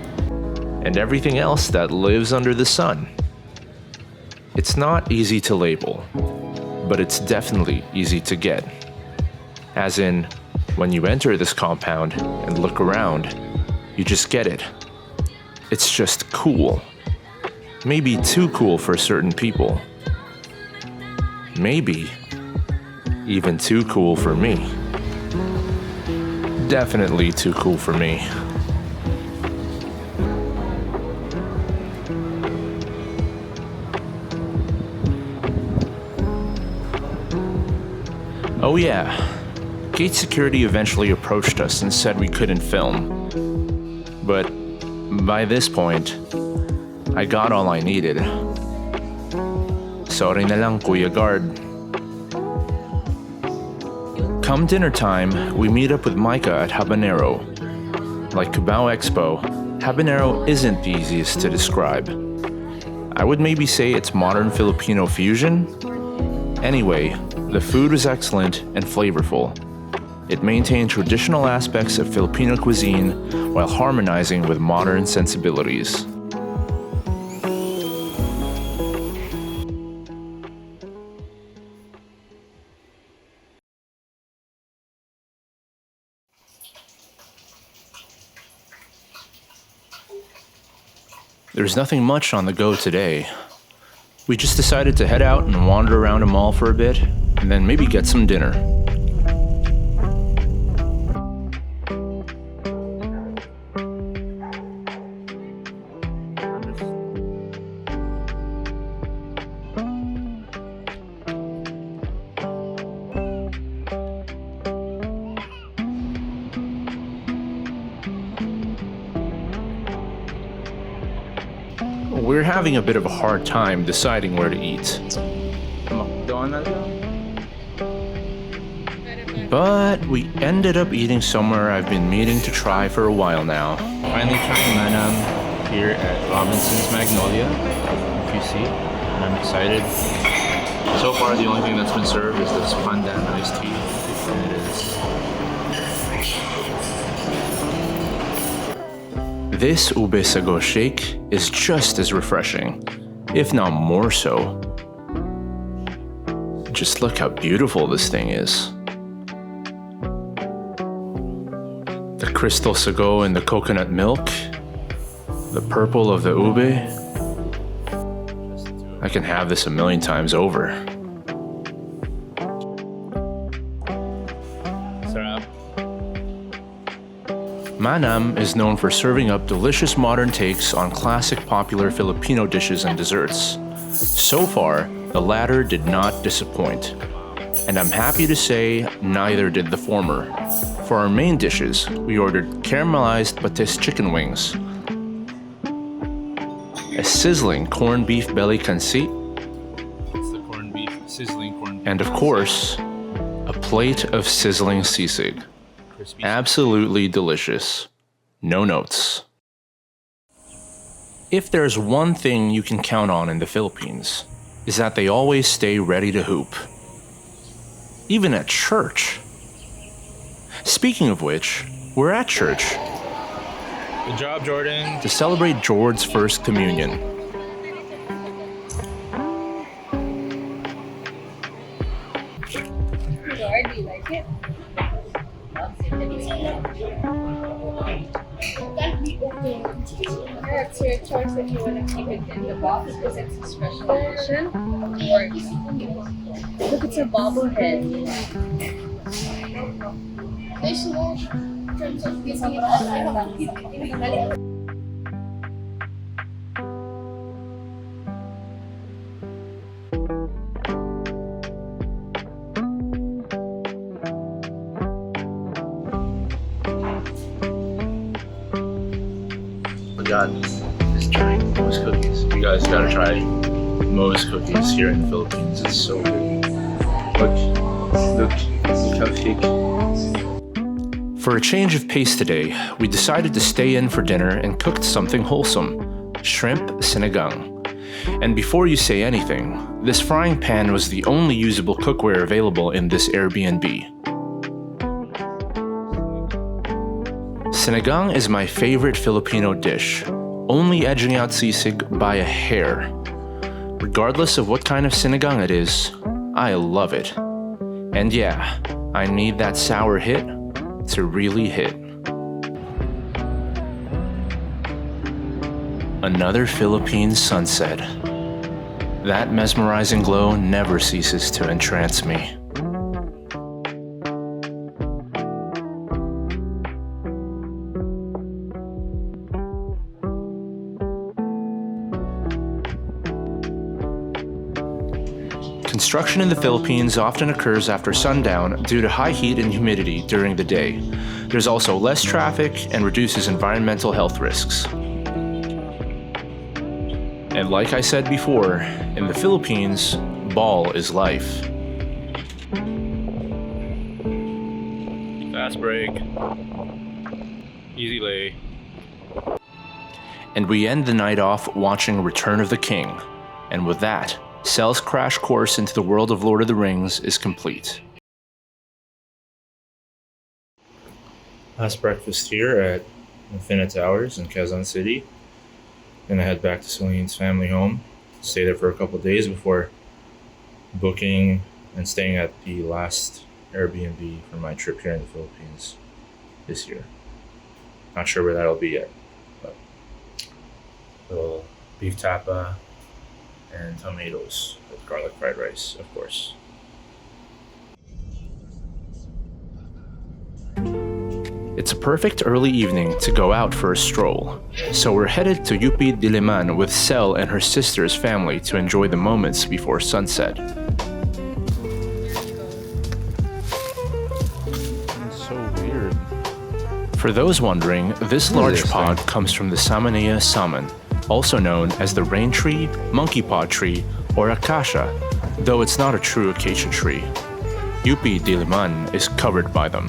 and everything else that lives under the sun. It's not easy to label, but it's definitely easy to get. As in, when you enter this compound and look around, you just get it. It's just cool. Maybe too cool for certain people. Maybe even too cool for me. Definitely too cool for me. Oh yeah, gate security eventually approached us and said we couldn't film. But By this point, I got all I needed. Sorry na lang, Kuya Guard. Come dinner time, we meet up with Micah at Habanero. Like Cubao Expo, Habanero isn't the easiest to describe. I would maybe say it's modern Filipino fusion. Anyway, the food was excellent and flavorful. It maintained traditional aspects of Filipino cuisine while harmonizing with modern sensibilities. There's nothing much on the go today. We just decided to head out and wander around a mall for a bit, and then maybe get some dinner. We're having a bit of a hard time deciding where to eat. But we ended up eating somewhere I've been meaning to try for a while now. Finally trying manam here at Robinson's Magnolia, if you see, and I'm excited. So far, the only thing that's been served is this pandan iced tea, and it is. This ube sago shake is just as refreshing, if not more so. Just look how beautiful this thing is. The crystal sago in the coconut milk, the purple of the ube. I can have this a million times over. Manam is known for serving up delicious modern takes on classic popular Filipino dishes and desserts. So far, the latter did not disappoint. And I'm happy to say neither did the former. For our main dishes, we ordered caramelized patis chicken wings, a sizzling corned beef belly kansi, It's the corned beef, sizzling corned beef. and of course, a plate of sizzling sisig. Absolutely delicious. No notes. If there's one thing you can count on in the Philippines, is that they always stay ready to hoop. Even at church. Speaking of which, we're at church Good job, Jordan. to celebrate George's first communion. Lord, do you like it? Yeah, it's your choice if you want to keep it in the box because it's a special edition. Or look, it's a bobblehead. There's no terms of giving it up. God, is trying Moe's cookies. You guys gotta try Moe's cookies here in the Philippines. It's so good. Look how thick. For a change of pace today, we decided to stay in for dinner and cooked something wholesome, shrimp sinigang. And before you say anything, this frying pan was the only usable cookware available in this Airbnb. Sinigang is my favorite Filipino dish, only edging out sisig by a hair. Regardless of what kind of sinigang it is, I love it. And yeah, I need that sour hit to really hit. Another Philippine sunset. That mesmerizing glow never ceases to entrance me. Construction in the Philippines often occurs after sundown due to high heat and humidity during the day. There's also less traffic and reduces environmental health risks. And like I said before, in the Philippines, ball is life. Fast break. Easy lay. And we end the night off watching Return of the King. And with that, Cell's crash course into the world of Lord of the Rings is complete. Last breakfast here at Infinite Towers in Quezon City. Gonna head back to Celine's family home. Stay there for a couple days before booking and staying at the last Airbnb for my trip here in the Philippines this year. Not sure where that'll be yet, but little beef tapa and tomatoes with garlic fried rice, of course. It's a perfect early evening to go out for a stroll, so we're headed to UP Diliman with Cel and her sister's family to enjoy the moments before sunset. It's so weird. For those wondering, this large pod comes from the Samanea salmon, also known as the rain tree, monkey pod tree, or acacia, though it's not a true acacia tree. UP Diliman is covered by them.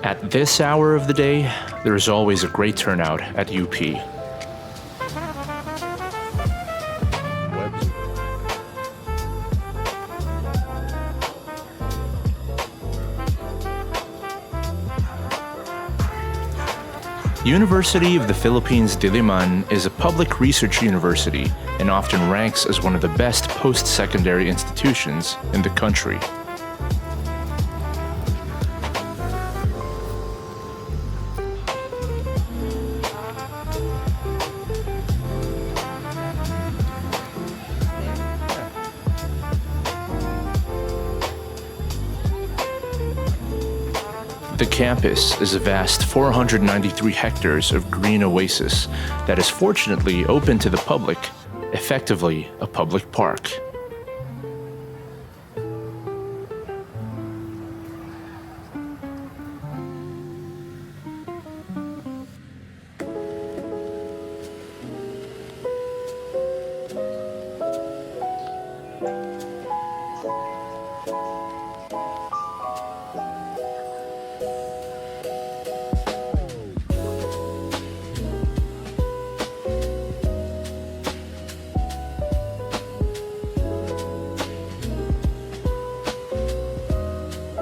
At this hour of the day, there is always a great turnout at UP. University of the Philippines Diliman is a public research university and often ranks as one of the best post-secondary institutions in the country. The campus is a vast 493 hectares of green oasis that is fortunately open to the public, effectively a public park.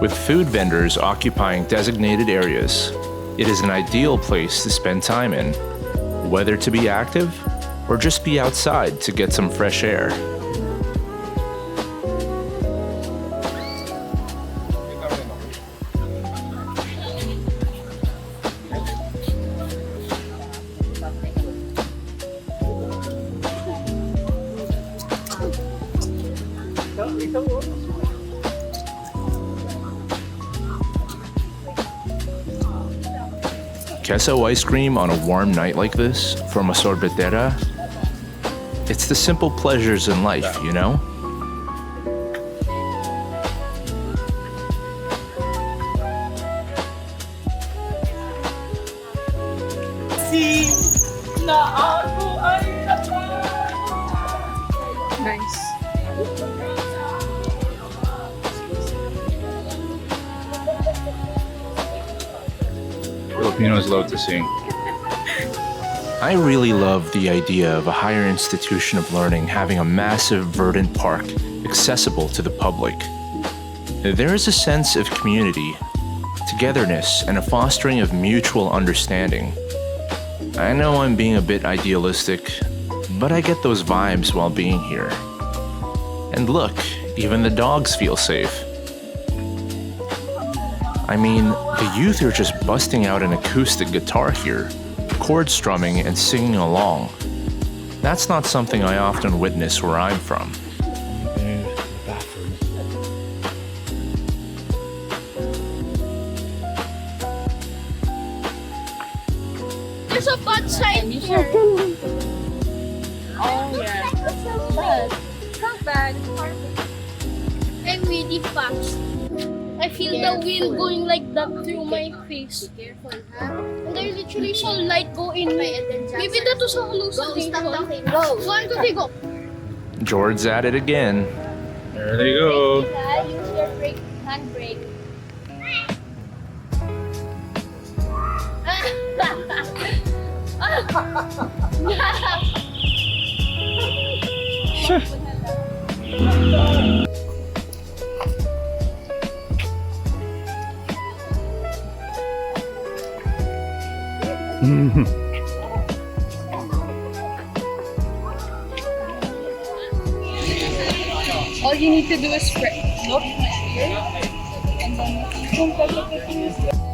With food vendors occupying designated areas, it is an ideal place to spend time in, whether to be active or just be outside to get some fresh air. Queso ice cream on a warm night like this from a sorbetera? It's the simple pleasures in life, you know? Nice. Filipinos love to sing. I really love the idea of a higher institution of learning having a massive verdant park accessible to the public. There is a sense of community, togetherness, and a fostering of mutual understanding. I know I'm being a bit idealistic, but I get those vibes while being here. And look, even the dogs feel safe. I mean, the youth are just busting out an acoustic guitar here, chord strumming and singing along. That's not something I often witness where I'm from. outside. Oh yeah. That's not bad. It's not bad. I'm really fast. I feel the wind going like that through my face. Careful, ha? And I literally saw light go in my head. Maybe that was a hallucination. Stop talking. Go. 1, 2, 3, go. George's at it again. There they go. Use your brake, handbrake. All you need to do is look here, and then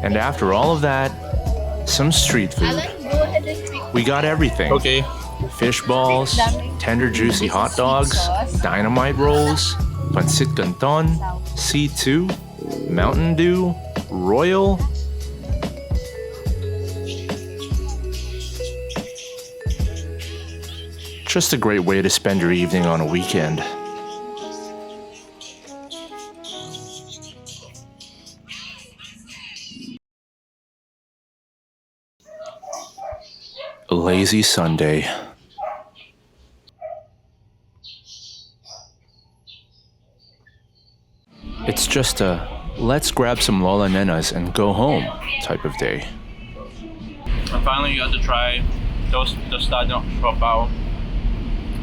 And after all of that, some street food. Alan, go ahead and pick. We got everything. Okay. Fish balls, tender juicy hot dogs, dynamite rolls, pancit canton, C2, Mountain Dew, Royal. Just a great way to spend your evening on a weekend. A lazy Sunday. It's just a let's grab some Lola Nenas and go home type of day. I finally got to try tostado siopao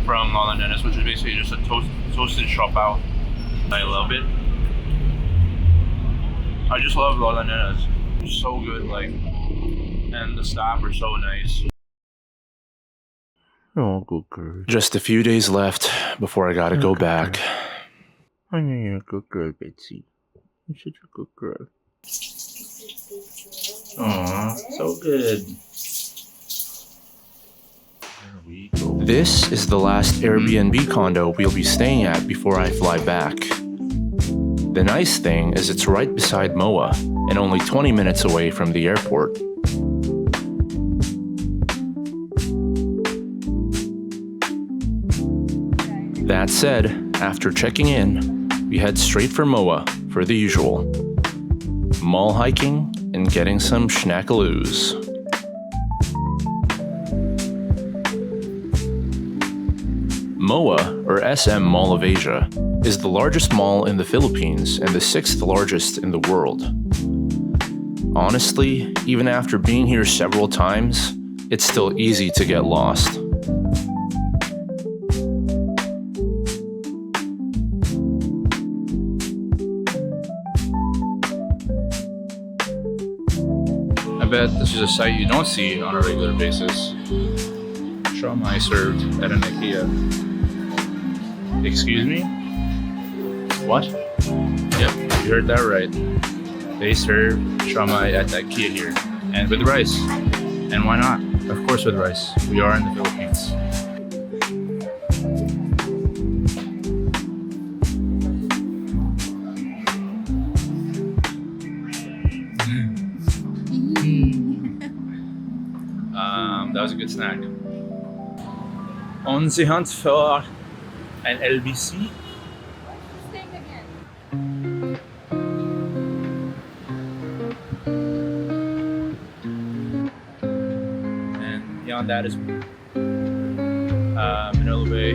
from Lola Nenas, which is basically just a toasted siopao. I love it. I just love Lola Nenas. It's so good, like, and the staff are so nice. Oh, good girl. Just a few days left before I gotta go back. I know you're a good girl, Betsy. You're such a good girl. Aww, so good. There we go. This is the last Airbnb condo we'll be staying at before I fly back. The nice thing is it's right beside MOA and only 20 minutes away from the airport. That said, after checking in, we head straight for MOA for the usual. Mall hiking and getting some schnackaloos. MOA, or SM Mall of Asia, is the largest mall in the Philippines and the 6th largest in the world. Honestly, even after being here several times, it's still easy to get lost. I bet this is a sight you don't see on a regular basis. Trauma served at an IKEA. Excuse me? What? Yep, you heard that right. They serve trauma at IKEA here. And with rice. And why not? Of course with rice. We are in the Philippines. That was a good snack. 11 for an LBC. And beyond that is Manila Bay.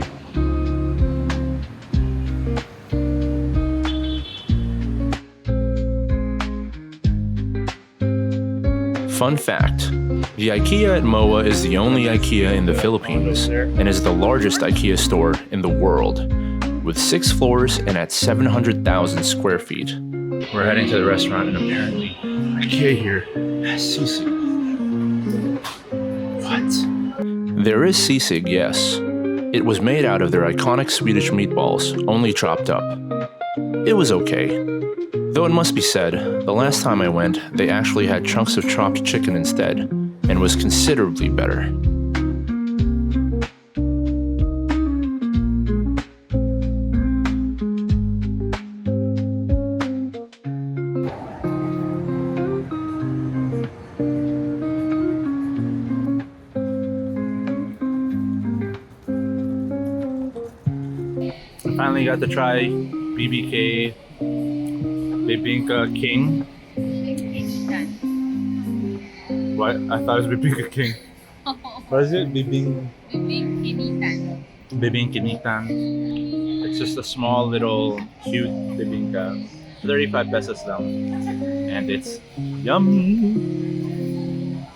Fun fact, the IKEA at MOA is the only IKEA in the Philippines and is the largest IKEA store in the world, with 6 floors and at 700,000 square feet. We're heading to the restaurant and apparently IKEA here has sisig. What? There is sisig, yes. It was made out of their iconic Swedish meatballs, only chopped up. It was okay. Though it must be said, the last time I went, they actually had chunks of chopped chicken instead, and was considerably better. finally got to try BBK Bibingka King. What? I thought it was Bibingka King. What is it? Bibingkinitan. It's just a small little cute bibingka. 35 pesos lang. And it's yummy.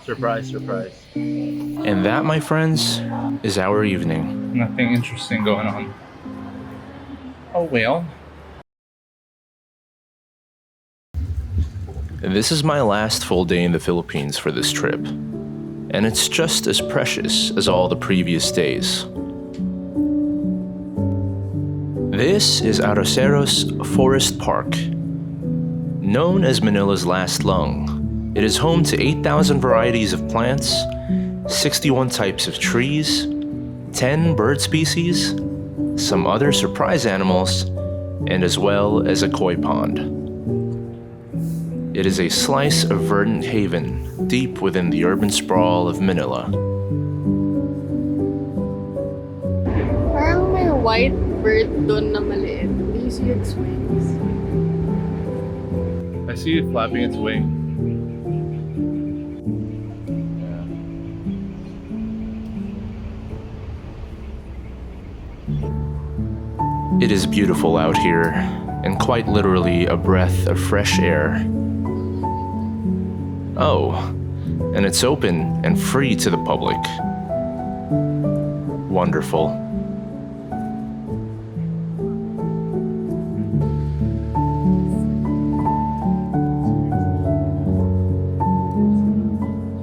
Surprise, surprise. And that, my friends, is our evening. Nothing interesting going on. Oh well. This is my last full day in the Philippines for this trip, and it's just as precious as all the previous days. This is Arroceros Forest Park. Known as Manila's last lung, it is home to 8,000 varieties of plants, 61 types of trees, 10 bird species, some other surprise animals, and as well as a koi pond. It is a slice of verdant haven deep within the urban sprawl of Manila. Parang may white bird doon na maliit. Do you see its wings? I see it flapping its wing. It is beautiful out here, and quite literally a breath of fresh air. Oh, and it's open and free to the public. Wonderful.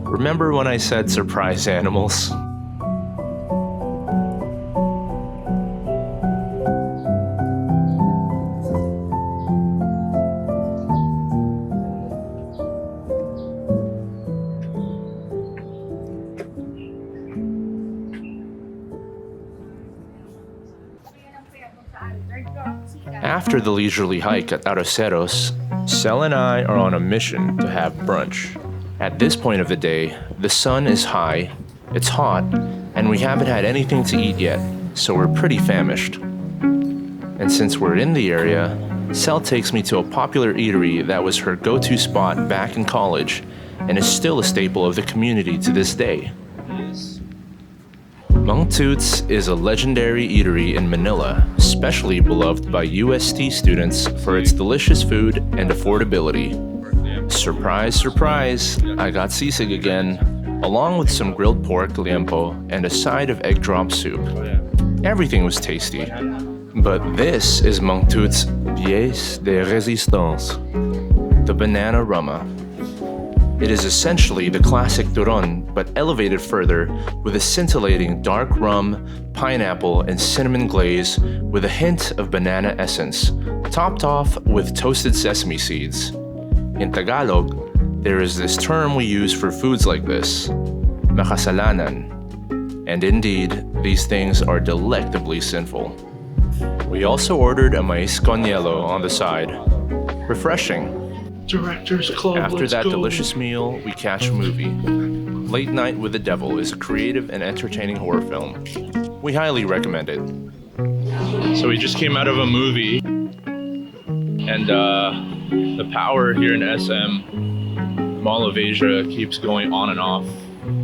Remember when I said surprise animals? After the leisurely hike at Arroceros, Sel and I are on a mission to have brunch. At this point of the day, the sun is high, it's hot, and we haven't had anything to eat yet, so we're pretty famished. And since we're in the area, Sel takes me to a popular eatery that was her go-to spot back in college and is still a staple of the community to this day. Mang Toots is a legendary eatery in Manila, especially beloved by UST students for its delicious food and affordability. Surprise, surprise, I got sisig again, along with some grilled pork liempo and a side of egg drop soup. Everything was tasty. But this is Mang Toots' pièce de résistance, the banana rama. It is essentially the classic turon, but elevated further with a scintillating dark rum, pineapple, and cinnamon glaze with a hint of banana essence, topped off with toasted sesame seeds. In Tagalog, there is this term we use for foods like this, makasalanan. And indeed, these things are delectably sinful. We also ordered a mais con hielo on the side. Refreshing. Directors Club. After that delicious meal, we catch a movie. Late Night with the Devil is a creative and entertaining horror film. We highly recommend it. So we just came out of a movie, and the power here in SM, Mall of Asia, keeps going on and off.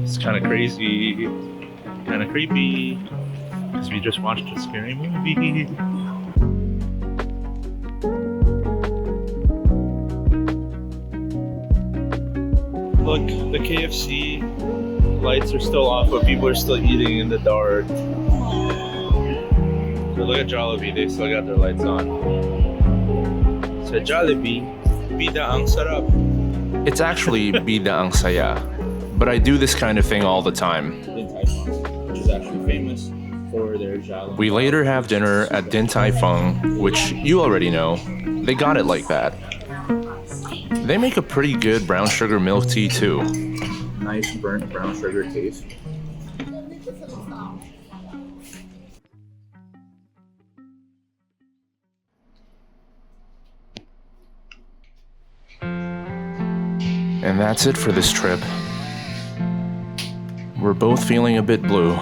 It's kind of crazy, kind of creepy, because we just watched a scary movie. Look, the KFC lights are still off, but people are still eating in the dark. So look at Jollibee, they still got their lights on. Sa Jollibee, bida ang sarap. It's actually bida ang saya, but I do this kind of thing all the time. Din Tai Fung, which is actually famous for their Jollibee. We later have dinner at Din Tai Fung, which you already know. They got it like that. They make a pretty good brown sugar milk tea too. Nice burnt brown sugar taste. And that's it for this trip. We're both feeling a bit blue.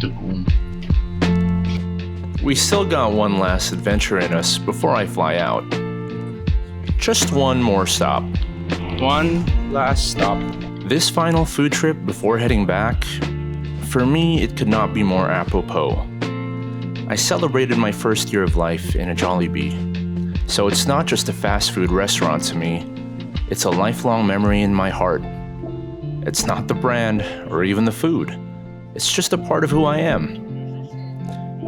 Tugon. We still got one last adventure in us before I fly out. Just one more stop. One last stop. This final food trip before heading back, for me, it could not be more apropos. I celebrated my first year of life in a Jollibee, so it's not just a fast food restaurant to me, it's a lifelong memory in my heart. It's not the brand or even the food, it's just a part of who I am.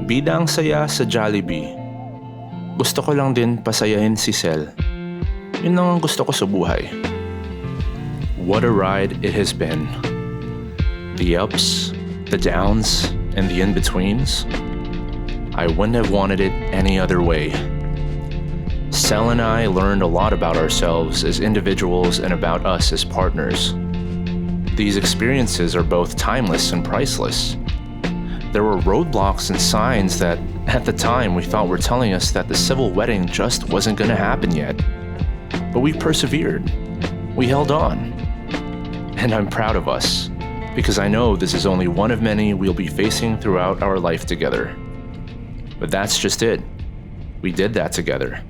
Bidang saya sa Jollibee. Gusto ko lang din pasayahin si Sel. Yun lang ang gusto ko sa buhay. What a ride it has been. The ups, the downs, and the in-betweens. I wouldn't have wanted it any other way. Sel and I learned a lot about ourselves as individuals and about us as partners. These experiences are both timeless and priceless. There were roadblocks and signs that, at the time, we thought were telling us that the civil wedding just wasn't going to happen yet. But we persevered. We held on. And I'm proud of us, because I know this is only one of many we'll be facing throughout our life together. But that's just it. We did that together.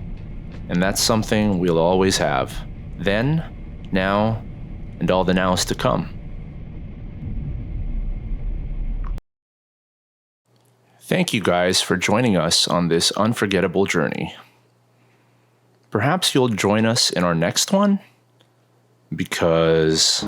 And that's something we'll always have. Then, now, and all the nows to come. Thank you guys for joining us on this unforgettable journey. Perhaps you'll join us in our next one? Because